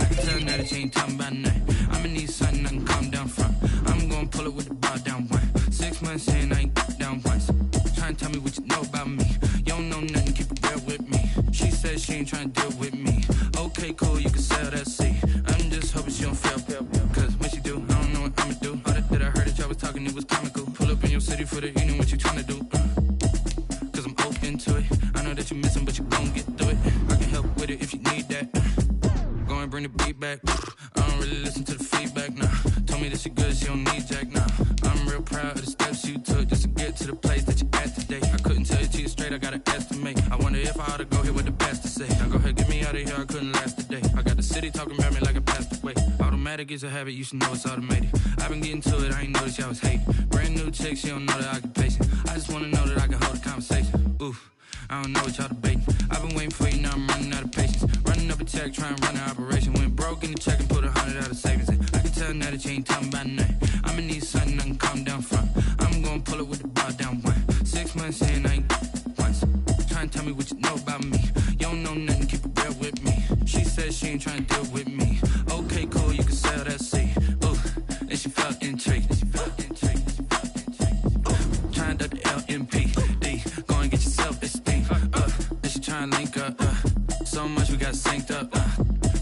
can tell now that you ain't talking about nothing. I'ma need something I can calm down from. I'm gonna pull it with the bar down one. 6 months in, I ain't down once. Trying to tell me what you know about me. You don't know nothing, keep it real with me. She said she ain't trying to deal with me. Okay, cool, you can sell that seat. I'm just hoping she don't fail. Cause when she do, I don't know what I'ma do. All that I heard that y'all was talking, it was comical. Pull up in your city for the evening, what you trying to do? Cause I'm open to it. I know that you missing, but you gon' get through it. I can help with it if you need that. Go and bring the beat back. I don't really listen to the feedback, nah. Told me that she good, she don't need Jack, nah. I'm real proud of the steps you took just to get to the place that you're at today. I couldn't tell you to you straight, I gotta estimate. I wonder if I ought to go here with the pastor say. Now go ahead, get me out of here, I couldn't last a day. I got the city talking about me like I passed away. Automatic is a habit, you should know it's automated. I've been getting to it, I ain't noticed y'all was hating. Brand new chick, she don't know the occupation. I just wanna know that I can hold a conversation. Oof, I don't know what y'all debating. I've been waiting for you, now I'm running out of patience. Running up a check, trying to run an operation. Went broke in the check and put 100 out of savings in. I can tell now that you ain't talking about nothing. I'ma need something I can calm down from. I'm gonna pull it with the bar down one. 6 months in, I ain't once. Trying to tell me what you know about me. You don't know nothing, keep it real with me. She said she ain't trying to deal with me. Okay, cool, you can sell that seat. Ooh, and she felt intrigued. Trying to the LMPD. Go and get your self-esteem. And she trying to link up. So much we got synced up.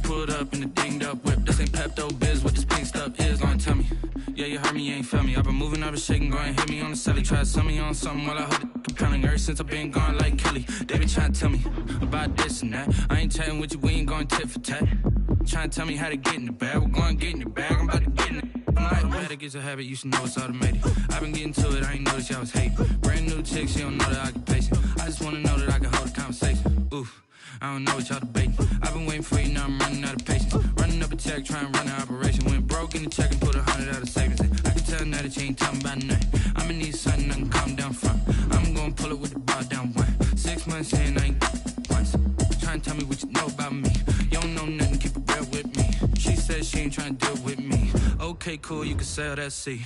Pulled up in the dinged up whip. This ain't Pepto-Biz, what this pink stuff is. Gonna tell me. Yeah, you heard me, you ain't felt me. I've been moving, I've been shaking, go and hit me on the celly. Try to sell me on something while I hold it compelling. Ever since I've been gone like Kelly, they been trying to tell me about this and that. I ain't chatting with you, we ain't going tit for tat. Trying to tell me how to get in the bag, we're going to get in the bag, I'm about to get in it. I'm like, automatic is a habit, you should know it's automated. I've been getting to it, I ain't noticed y'all was hating. Brand new chick, she don't know the occupation. I just wanna know that I can hold a conversation. Oof, I don't know what y'all debating. I've been waiting for you, now I'm running out of patience. Running up a check, trying to run an operation. Went broke in the check and put 100 out of savings in. I can tell now that you ain't talking about nothing. I'ma need something I can calm down from. I'm gonna pull it with the bar down one. 6 months in, I ain't once. Trying to tell me what you know about me. You don't know nothing, keep it real with me. She said she ain't trying to deal with me. Okay, cool, you can sell that seat.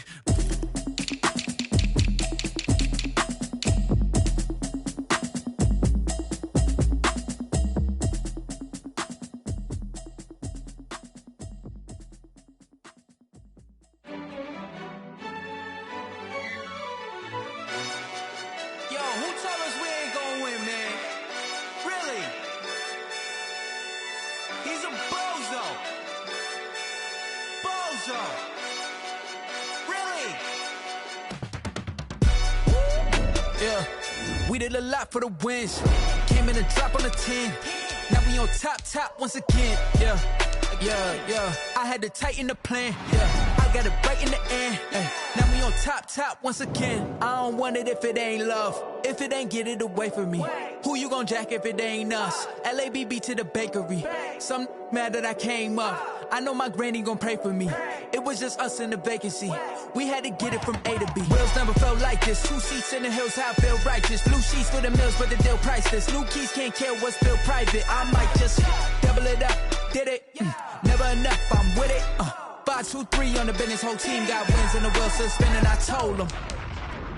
For the wins, came in and drop on the 10. Now we on top once again. Yeah. I had to tighten the plan. Yeah, I got it right in the end. Now we on top once again. I don't want it if it ain't love. If it ain't, get it away from me. Who you gon' jack if it ain't us? LABB to the bakery. Some mad that I came up. I know my granny gon' pray for me. It was just us in the vacancy. We had to get it from A to B. Wheels never felt like this. 2 seats in the hills, how I feel righteous. Blue sheets for the mills, but the deal priceless. New keys can't care what's still private. I might just double it up. Did it? Never enough, I'm with it. 5, 2, 3 on the business. Whole team got wins and the wheels still spinning. I told them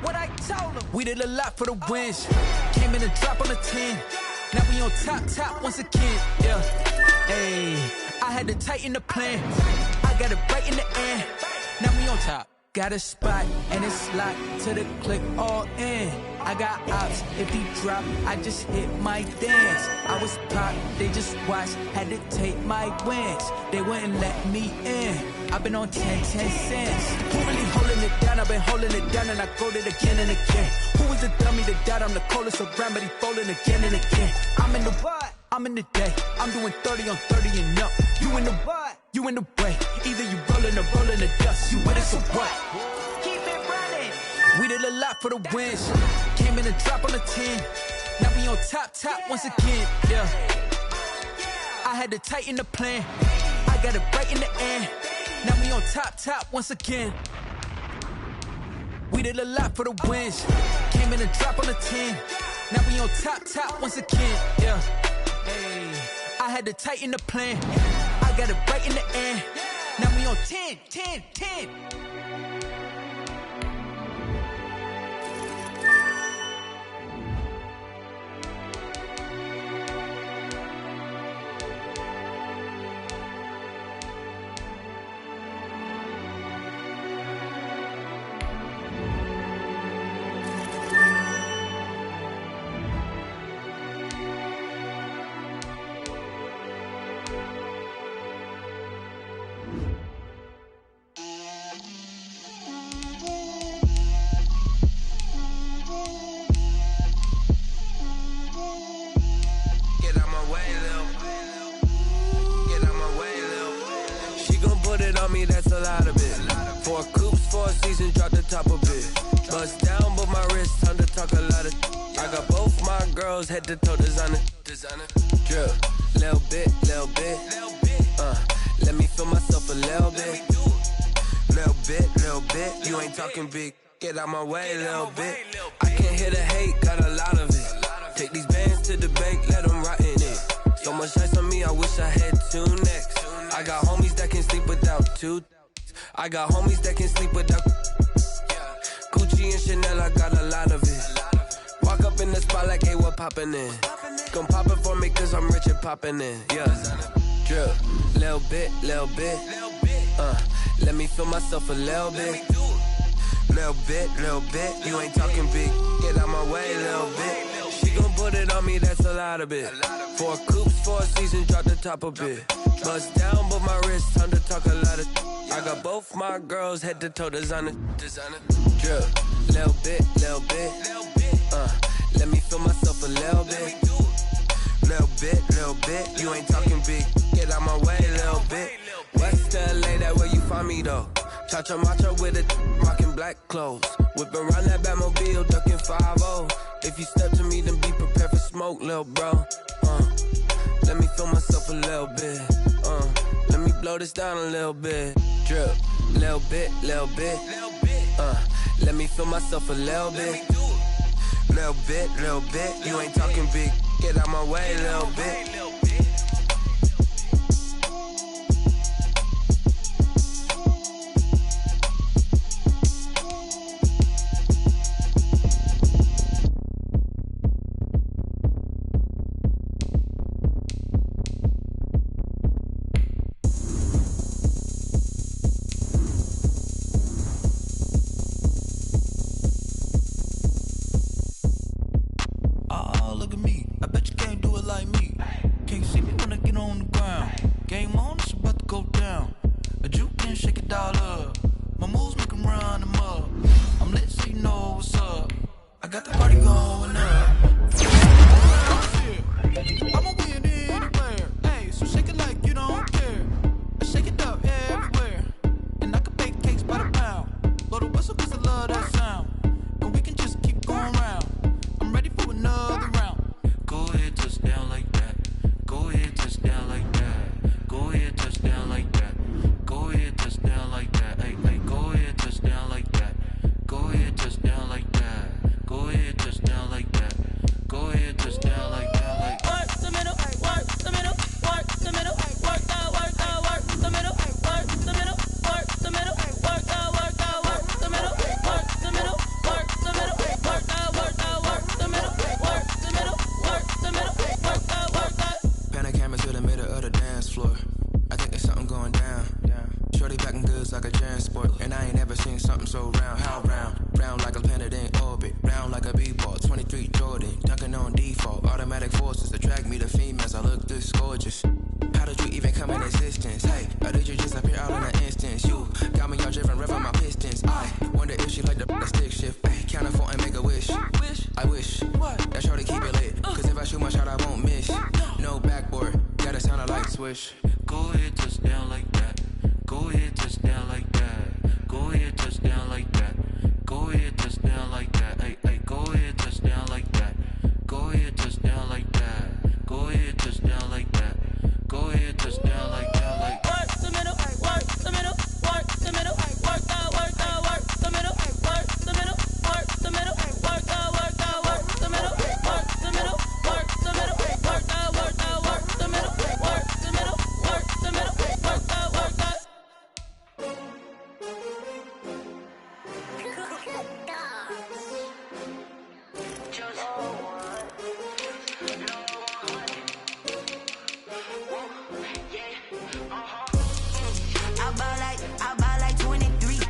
what I told them. We did a lot for the wins. Came in and drop on the 10. Now we on top once again. Yeah. Hey, I had to tighten the plan. I got it right in the end. Now we on top. Got a spot and it's locked to the click all in. I got ops, if he drop, I just hit my dance. I was pop, they just watched, had to take my wins. They wouldn't let me in. I've been on 10 cents. Who really holding it down? I've been holding it down and I go it again and again. Who was the dummy that died? I'm the coldest around, but he folding again and again. I'm in the what? I'm in the day. I'm doing 30 on 30 and up. You in the what? You in the way. Either you rolling or rolling the dust. You with us or what? Keep it running. We did a lot for the wins. Came in and drop on the 10. Now we on top once again. Yeah. I had to tighten the plan. I got it right in the end. Now we on top once again. We did a lot for the wins. Came in and drop on the 10. Now we on top once again. Yeah. Hey, I had to tighten the plan. I got it right in the end. Now we on 10. That's a lot of it. 4 coops, 4 seasons, drop the top of it. Bust down, but my wrist, time to talk a lot of. I got both my girls, head to toe designer. Drip, little bit. Let me feel myself a little bit. Little bit. You ain't talking big. Get out my way, little bit. I can't hear the hate, got a lot of it. Take these bands to the bank, let them rot in it. So much ice on me, I wish I had 2 necks. I got homies that can sleep without 2. I got homies that can sleep without Gucci and Chanel, I got a lot of it. Walk up in the spot like, hey, what poppin' in? Gon' pop it for me cause I'm rich and poppin' in. Yeah, drip, little bit. Let me feel myself a little bit. Little bit. You ain't talking big. Get out my way, little bit. She gon' put it on me, that's a lot of it. 4 coops, 4 seasons, drop the top a bit. Bust down, but my wrist, time to talk a lot of. I got both my girls, head to toe designer. Drip, little bit. Let me feel myself a little bit. Little bit. You ain't talking big. Get out my way, little bit. West LA, that where you find me though. Cha-cha matcha with it, rockin' black clothes. Whip around that Batmobile, ducking 5-0. If you step to me, then be prepared for smoke, lil' bro. Let me feel myself a little bit. Let me blow this down a little bit. drip, little bit, let me feel myself a little bit. Little bit, you ain't talking big, get out my way, little bit. Go ahead, touch down like that. Go ahead, touch down like that. Go ahead, touch down like that. Go ahead, touch down like that. Hey, hey, go ahead, touch down like that. Go ahead, touch down like that. Go ahead, touch down like that. Go ahead, touch down like that. Like work the middle, work the middle, work the middle, work the middle, work the middle, work the middle, work the middle, work the middle, work the middle, work the middle, work the middle, work the middle, work the middle, work the middle, work the work the. I buy like 23.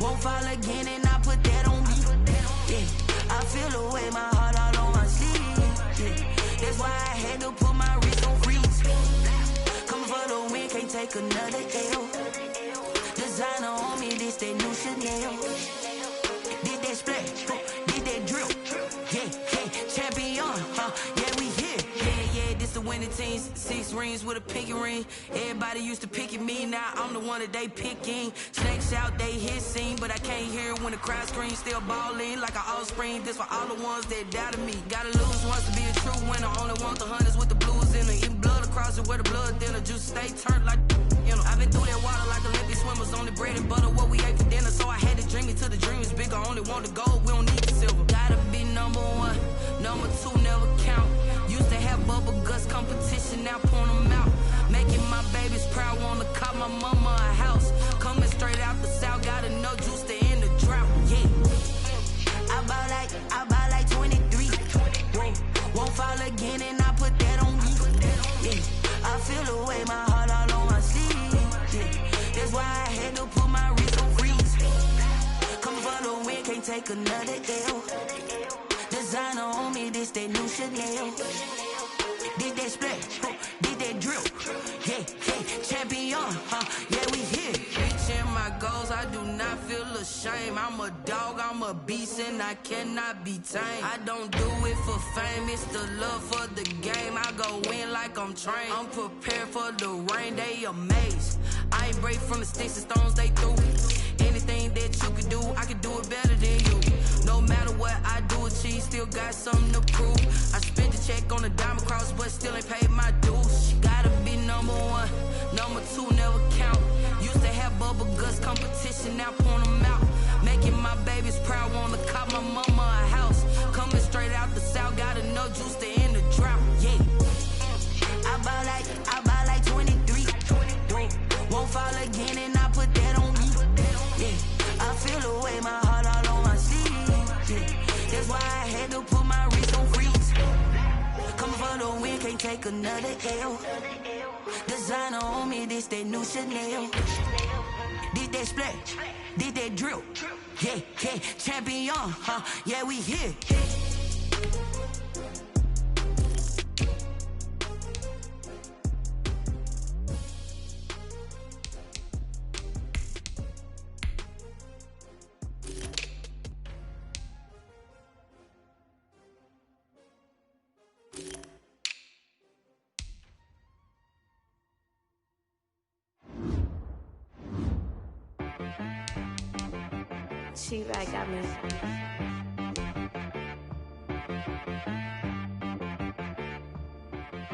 Won't fall again and I put that on me. Yeah, I feel the way my heart all on my sleeve. Yeah, that's why I had to put my wrist on freeze. Come for the win, can't take another L. Designer on me, this that new Chanel. Did that splash, did that drill. Yeah, champion, yeah, we here. Yeah, this the winning team. 6 rings with a pinky ring. Everybody used to pick at me, now I'm the one that they picking. Snakes out, they hit scene, but I can't hear it when the crowd screams. Still balling like an offspring. This for all the ones that doubted me. Gotta lose once to be a true winner. Only want the hunters with the blues in it. Eating blood across it where the blood thinner. Juice stay turned like, you know. I've been through that water like Olympic swimmers. Only bread and butter, what we ate for dinner. So I had to dream it till the dream is bigger. Only want the gold, we don't need the silver. Gotta be number 1, number 2 never count. Used to have bubble guts competition, now point them out. Making my babies proud, wanna cop my mama a house. Coming straight out the south, got enough juice to end the drought. Yeah, I buy like 23. Won't fall again and I put that on me. Yeah, I feel the way my heart all on my sleeve. Yeah, that's why I had to put my wrist on freeze. Coming for the win, can't take another L. Designer on me, this that new Chanel. Did that splash, did that drill. Yeah, champion, yeah, we here. Reaching my goals, I do not feel ashamed. I'm a dog, I'm a beast, and I cannot be tamed. I don't do it for fame, it's the love for the game. I go in like I'm trained. I'm prepared for the rain, they amazed. I ain't break from the sticks and stones they threw. Anything that you can do, I can do it better than you. No matter what I do, achieve, still got something to prove. I spent the check on the diamond cross, but still ain't paid my dues. Gotta be number 1, number 2 never count. Used to got bubble guts, competition, now point them out. Making my babies proud, wanna cop my mama a house. Coming straight out the south, got enough juice to end the drought, yeah. I bought like 23. Won't fall again and I put that on me, yeah. I feel the way, my heart all on my sleeve, yeah. That's why I had to put my wrist on freeze. Coming for the win, can't take another L. Designer on me, this that new Chanel. Did that splash, did that drill, yeah, yeah. Champion, huh, yeah, we here. She like got me.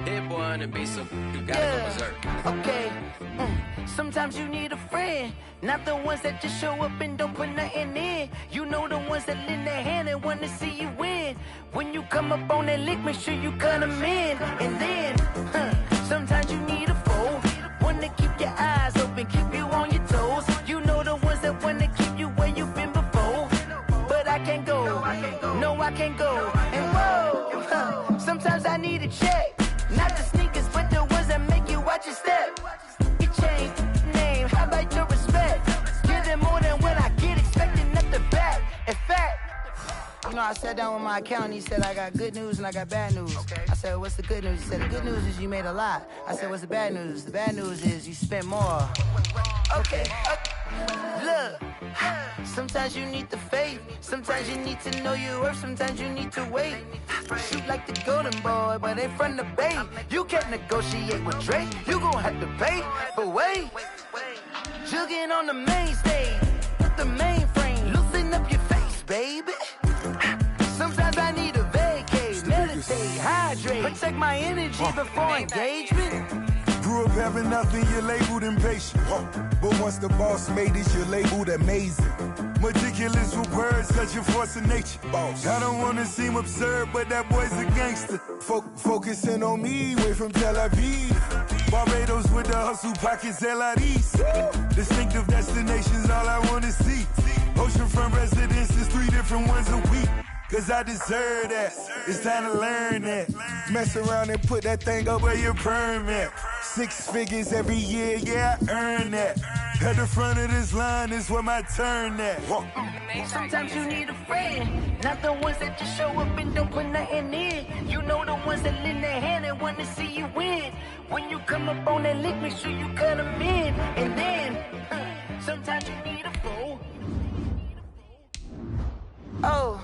Hit boy on the beat, so you gotta go berserk. Okay. Sometimes you need a friend, not the ones that just show up and don't put nothing in. You know the ones that lend their hand and wanna see you win. When you come up on that lick, make sure you cut them in. And then, sometimes you need a foe, one to keep your eyes open, keep you on your toes. You know the ones that wanna keep you where you've been before. But I can't go, no I can't go. And whoa, sometimes I need a check, not the sneakers, but the ones that make you watch your step. You change name, how about your respect? Give them more than what I get, expecting nothing back. In fact, you know, I sat down with my accountant, he said, I got good news and I got bad news. I said, what's the good news? He said, the good news is you made a lot. I said, what's the bad news? The bad news is you spent more. Okay. Look, sometimes you need the faith, sometimes you need to know your worth, sometimes you need to wait. Shoot like the golden boy, but in front of the bay. You can't negotiate with Drake, you gon' have to pay. But wait, jugging on the main stage, with the mainframe, loosen up your face, baby. Sometimes I need a vacate, meditate, hydrate, protect my energy before engagement. Grew up having nothing, you're labeled impatient. But once the boss made it, you're labeled amazing. Meticulous with words, such a force of nature. I don't wanna seem absurd, but that boy's a gangster. Focusing on me, way from Tel Aviv. Barbados with the hustle pockets, LIDs. Distinctive destinations, all I wanna see. Oceanfront residences, 3 different ones a week. Cause I deserve that, it's time to learn that. Mess around and put that thing up where your permit. 6 figures every year, yeah, I earn that. At the front of this line is where my turn at. Sometimes you need a friend, not the ones that just show up and don't put nothing in. You know the ones that lend their hand and want to see you win. When you come up on that lick, make sure you cut them in. And then, sometimes you need a foe. Oh.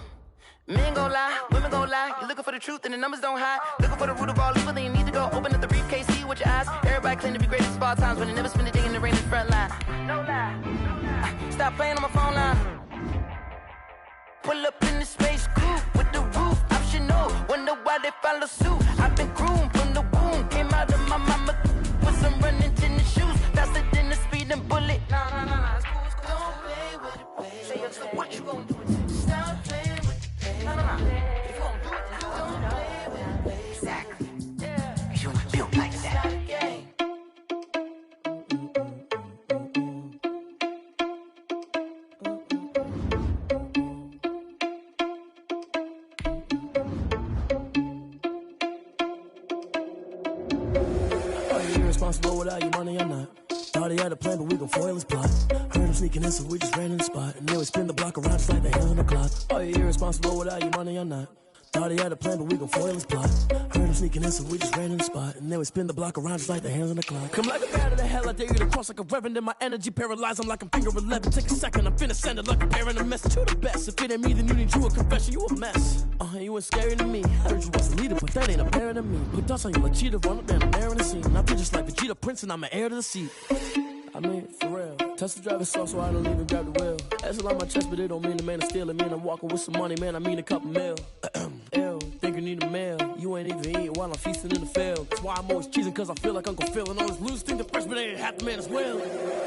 Men gon' lie, women gon' lie. You're looking for the truth and the numbers don't hide. Looking for the root of all evil, then you need to go open up the briefcase, see with your eyes. Everybody claim to be greatest of all times, but they never spend a day in the rain in the front line. No lie. Stop playing on my phone line. Pull up in the space coupe with the roof optional. Wonder why they follow suit. I've been groomed from the womb, came out of my mama with some running tennis shoes, faster than the speeding bullet. Nah, it's cool, it's cool. Don't play with it, baby. Say so what you gon' do with it? Stop playing. No. If you gon' do it, then don't play with it, baby. Exactly. Yeah. You built like that. Are you irresponsible without your money or not? Thought he had a plan, but we gon' foil his plot. Heard him sneaking in, so we just ran in the spot. And then we spin the block around just like the hands on the clock. Are you irresponsible without your money or not? Thought he had a plan, but we gon' foil his plot. Heard him sneaking in, so we just ran in the spot. And then we spin the block around just like the hands on the clock. Come like a bat of the hell, I dare you to cross like a reverend. In my energy paralyzed, I'm like I'm finger 11. Take a second, I'm finna send it like a parent a message to the best. If it ain't me, then you need you a confession, you a mess. You ain't scary to me. Heard you was a leader, but that ain't apparent to me. Put dust on you like cheetah, run up down the air in the scene. I feel just like Vegeta Prince, and I'm an heir to the seat. I mean, for real. Touch the driver's soft, so I don't even grab the wheel. That's on my chest, but it don't mean the man is stealing. Man, I'm walking with some money, man, I mean a couple mil. Ew, think you need a mail. You you ain't even eating while I'm feasting in the field. That's why I'm always cheesing, cause I feel like Uncle Phil. And all this losers think the freshman ain't half the man as well.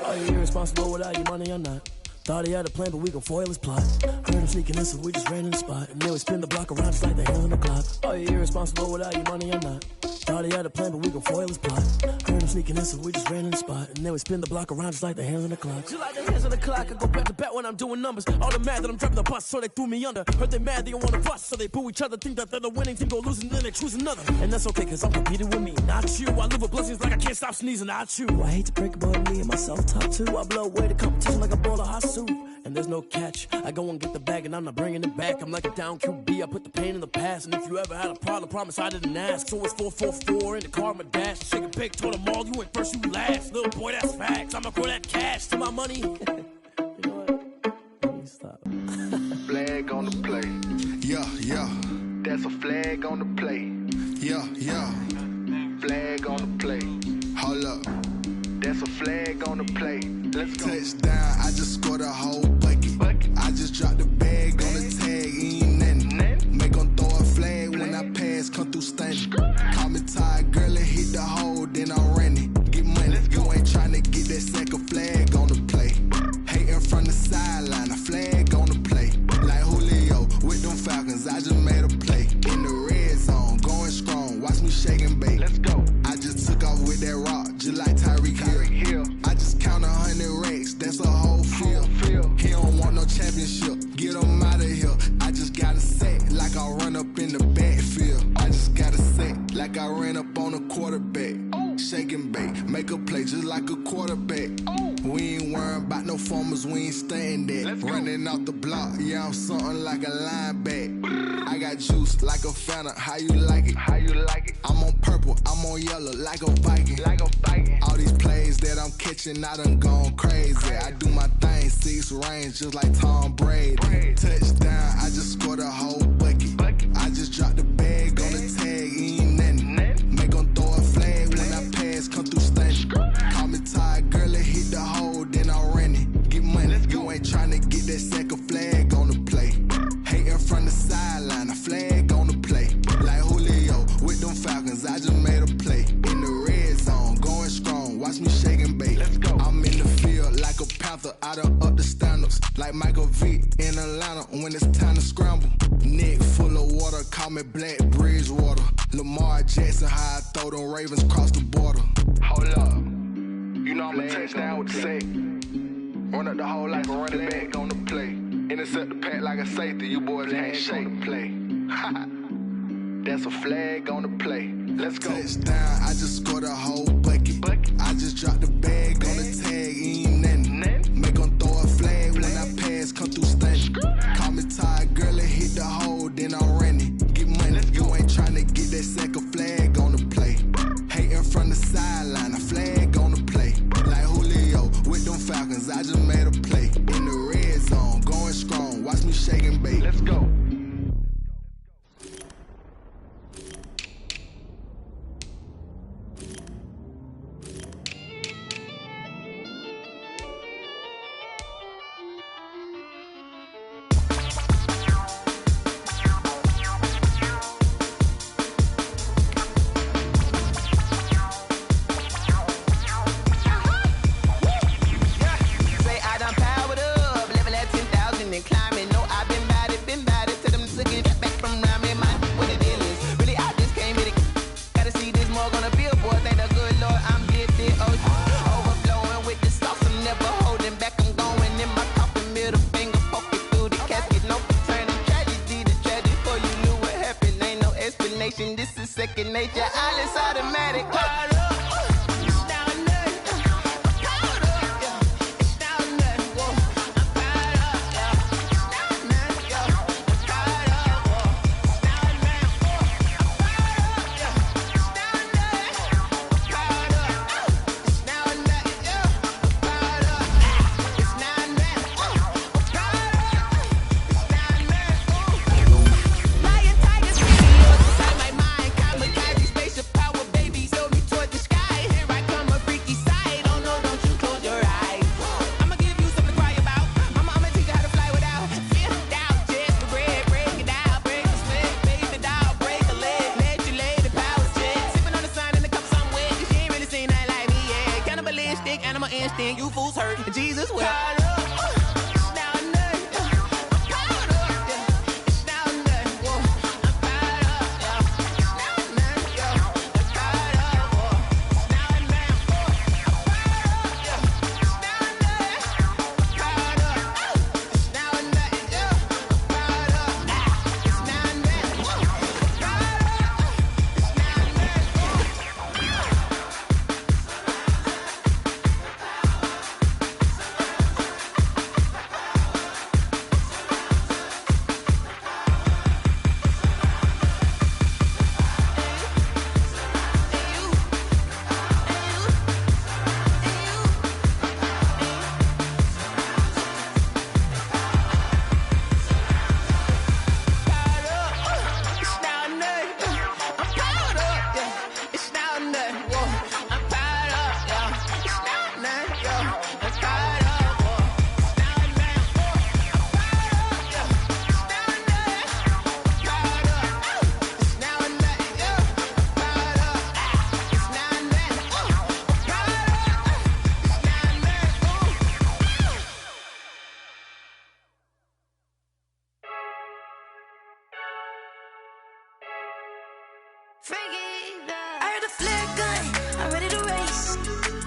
Are you irresponsible without your money or not? Thought he had a plan, but we gon' foil his plot. Heard him sneaking in, so we just ran in the spot. And then we spin the block around just like the hands on the clock. Are you irresponsible without your money or not? Thought he had a plan, but we gon' foil his plot. Heard him sneaking in, so we just ran in the spot. And then we spin the block around just like the hands on the clock. Just like the hands on the clock, I go back to back when I'm doing numbers. All the mad that I'm driving the bus, so they threw me under. Heard they mad, they don't wanna bust, so they boo each other. Think that they're the winning team, go losing, then they choose another. And that's okay, cause I'm competing with me, not you. I live with blessings like I can't stop sneezing, not you. I hate to break it, but me and myself top two. I blow away the competition like a bowl of hot soup. And there's no catch. I go and get the bag and I'm not bringing it back. I'm like a down QB, I put the pain in the past. And if you ever had a problem, promise I didn't ask. So it's 444 in the car, my dash. Shake a big, told them all, you ain't first, you last. Little boy, that's facts. I'ma grow that cash to my money. You know what? Let me stop. Flag on the play. Yeah, yeah. That's a flag on the play. Yeah, yeah. Flag on the play. Hold up. That's a flag on the play. Let's go. Touchdown, I just scored a whole bucket. I just dropped the bag on the tag, ain't nothing. Make them throw a flag when I pass, come through stunning. Call me tired, girl, and hit the hole, then I'm running. Get money, you ain't tryna get that second flag on the play. Hating from the sideline, a flag on the play. Like Julio with them Falcons, I just made a play. In the red zone, going strong, watch me shake and bake. Let's go. I just took off with that rock, just like Tyreek Hill. I just count 100 racks, that's a whole field. He don't want no championship, get him out of here. I just gotta say, like I run up in the backfield. I just gotta say, like I ran up on a quarterback. Shake and bake, make a play just like a quarterback. We ain't worrying about no formers, we ain't staying there. Running off the block, yeah, I'm something like a linebacker. I got juice like a Fanta, how you like it? How you like it? I'm on purple, I'm on yellow, like a Viking. Like a Viking. All these plays that I'm catching, I done gone crazy. I do my thing, 6 range, just like Tom Brady. Touchdown, I just scored a whole bucket. I just dropped the bag on the tag, ain't nothing. Make them throw a flag when I pass, come through stunning. Call me tired, girl, and hit the hole, then I'm running. Get money, you ain't tryna get that second flag on the play. Hating from the sideline, a flag on the play. Like Julio with them Falcons, I just made a play. In the red zone, going strong, watch me shake and bake. Let's go. I'm in the field like a Panther, I done up the standards. Like Michael Vick in Atlanta when it's time to scramble. Neck full of water, call me Black Bridgewater. Lamar Jackson, how I throw them Ravens cross the border. Hold up. You know I'm a touchdown with the sack. Run up the hole like a running back on the play. Intercept the pack like a safety. You boys can't shake play. That's a flag on the play. Let's go. Touchdown, I just scored a whole bucket. I just dropped the bag on the tag, ain't nothing. Make them throw a flag when I pass, come through stunning. Call me tired, girl, and hit the hole, then I'm running. Get money, you ain't tryna get that second flag on the play. Hating from the sideline, a flag on the play. Like Julio with them Falcons, I just made a play. In the red zone, going strong, watch me shake and bake. Let's go. This is second nature, all is automatic. Lion, tiger, my mind, kamikaze, spaceship power, baby, sold me toward the sky. understand you fools hurt. Jesus will. I heard a flare gun, I'm ready to race.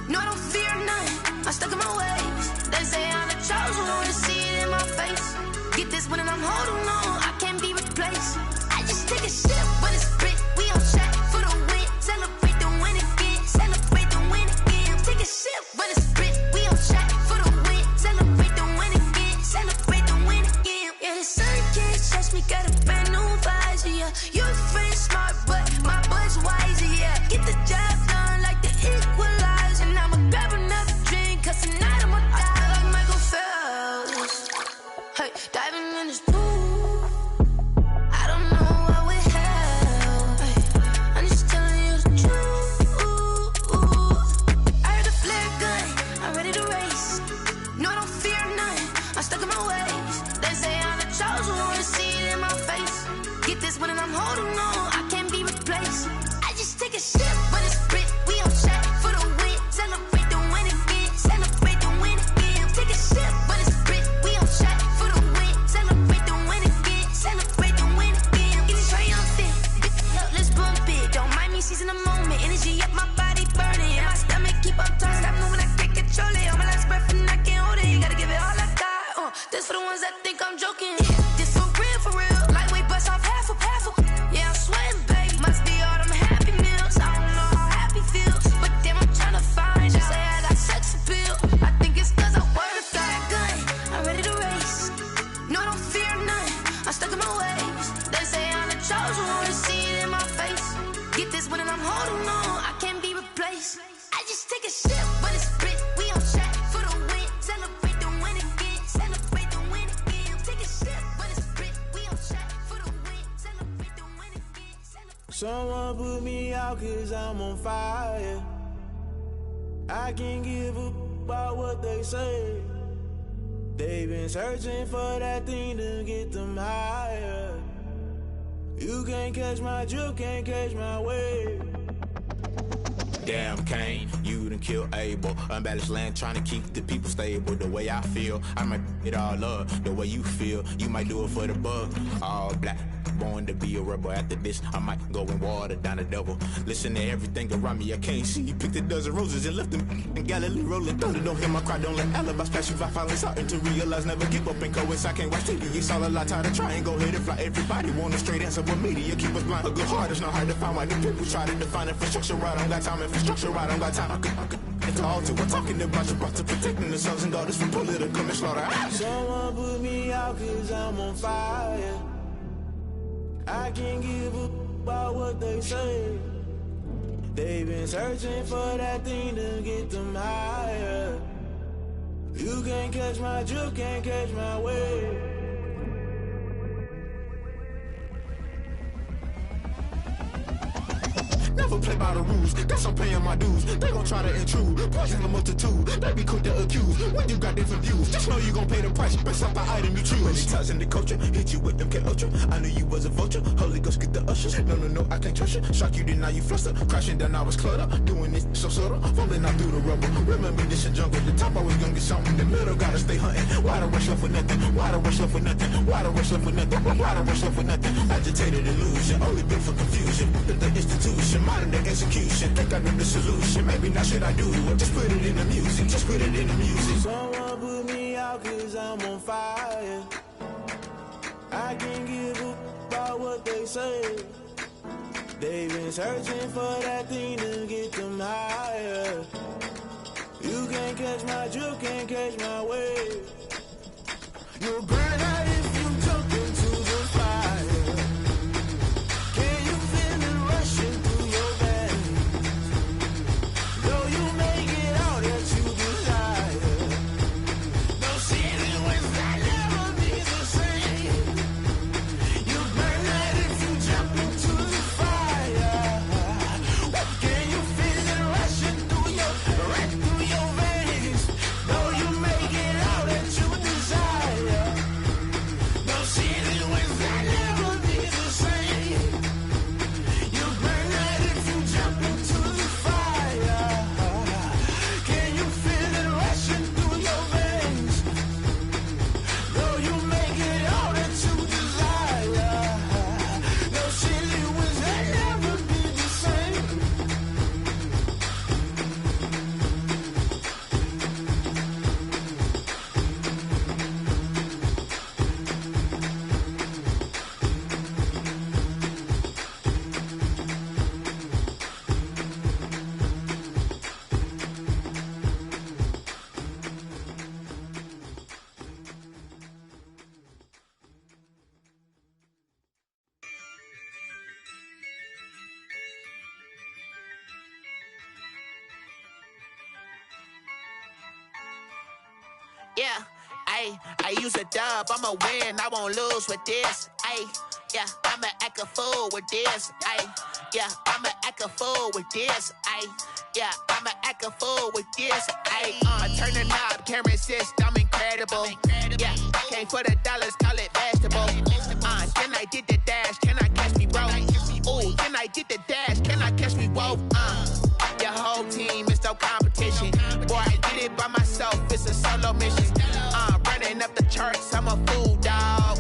No, I don't fear none, I'm stuck in my ways. They say I'm the chosen one, to see it in my face. Get this one and I'm holding on, I can't be replaced. I just take a sip, but it's spit, we on track for the win. Celebrate the win again, celebrate the win again. Take a sip, but it's spit, we on track for the win. Celebrate the win again, celebrate the win again. Yeah, the sun can't touch me, got a brand new visor, yeah. Your friend's smart, but my bud's wiser, yeah. Get the job done like the equalizer. And I'ma grab another drink, cause tonight I'ma die like Michael Phelps. Hey, diving in this pool, I don't know what we have. Hey, I'm just telling you the truth. I heard a flare gun, I'm ready to race. No, I don't fear none, I'm stuck in my ways. They say I'm the chosen one, to see it in my face. Get this one and I'm holding on, I can't be replaced. I just take a sip, but it's spit, we on track for the win. Celebrate the win again, celebrate the win again. Take a sip, but it's spit, we on track for the win. Celebrate the win again, celebrate the win again. Get it triumphant, let's bump it. Don't mind me seizing the moment, energy up my body burning. And my stomach keep up turning, stop moving, I can't control it. On my last breath and I can't hold it, you gotta give it all I got. This for the ones that think I'm joking. This for real, lightweight bust off half of. Yeah, I'm sweating, babe, must be all them happy meals. I don't know how happy feels, but damn, I'm tryna find you. Say I got sex appeal, I think it's cause I wear a fire gun. I'm ready to race, no, I don't fear none, I'm stuck in my ways. They say I'm the chosen one, to see it in my face. Get this one and I'm holding on, I can't be replaced. I just take a sip, but it's spit, we on track for the win. Celebrate the win again, celebrate the win again. Take a sip, but it's spit, we on track for the win. Celebrate the win again, celebrate. Someone put me out cause I'm on fire. I can't give a about what they say. They've been searching for that thing to get them higher. You can't catch my drift, can't catch my wave. Damn, Kane, you done killed Abel. Unbalanced land, trying to keep the people stable. The way I feel, I might it all up. The way you feel, you might do it for the bug. All black, born to be a rebel. After this, I might go and water down the double. Listen to everything around me, I can't see. Picked a dozen roses and left them in Galilee rolling thunder. Don't hear my cry, don't let alibis flash. If I finally starting to realize, never give up and go. I can't watch TV, it's all a lot. Time to try and go hit it fly. Everybody want a straight answer, but media keep us blind. A good heart is not hard to find. Why the people try to define infrastructure right? I don't got time, infrastructure right, I don't got time. I could it's all to we're talking about your to protecting the sons and daughters from political and slaughter. Someone put me out cause I'm on fire. I can't give a about what they say. They've been searching for that thing to get them higher. You can't catch my drift, can't catch my wave. Never play by the rules. Guess I'm paying my dues. They gon' try to intrude. Poison the multitude. They be quick to accuse. When you got different views, just know you gon' pay the price based off the item you choose. Many times in the culture, hit you with MK Ultra. I knew you was a vulture. Holy Ghost get the ushers. No, I can't trust you. Shock you, then now you fluster. Crashing down, I was cluttered. Doing this so subtle. Fumbling out through the rubble. Remember this a jungle. The top always gonna get something. The middle gotta stay hunting. Why the rush left for nothing? Why the rush left for nothing? Why the rush left for nothing? Why the rush left for nothing? Agitated illusion. Only built for confusion. The institution. Modern day execution. Think I know the solution. Maybe now should I do it? Just put it in the music. Just put it in the music. Someone put me out cause I'm on fire. I can't give a about what they say. They've been searching for that thing to get them higher. You can't catch my drift, can't catch my wave. You'll burn out if you jump into the fire. Can you feel it rushing through your veins? Though you make it all that you desire. No ceiling wins that never be the same. You burn out if you jump into the fire. Can you feel it rushing through your veins? Though you make it all that you desire. No ceiling wins that never be the same. You burn out if you jump into the fire. Can you feel it rushing through your veins? Though you make it all that you desire. No ceiling wins that never be the same. Yeah, I use a dub, I'ma win, I won't lose with this. Yeah, I'ma act a fool with this. Yeah, I'ma act a fool with this. Yeah, I'ma act a fool with this. Turn the knob, can't resist, I'm incredible. Yeah, came for the dollars, call it vegetable. Then I did the dash, can I catch me, bro? Ooh, then I did the dash, can I catch me, whoa? Your whole team is no competition. Boy, I did it by myself, it's a solo mission. Running up the charts, I'm a fool, dog.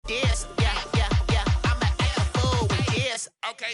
This, yeah, I'ma act a fool with this. Okay,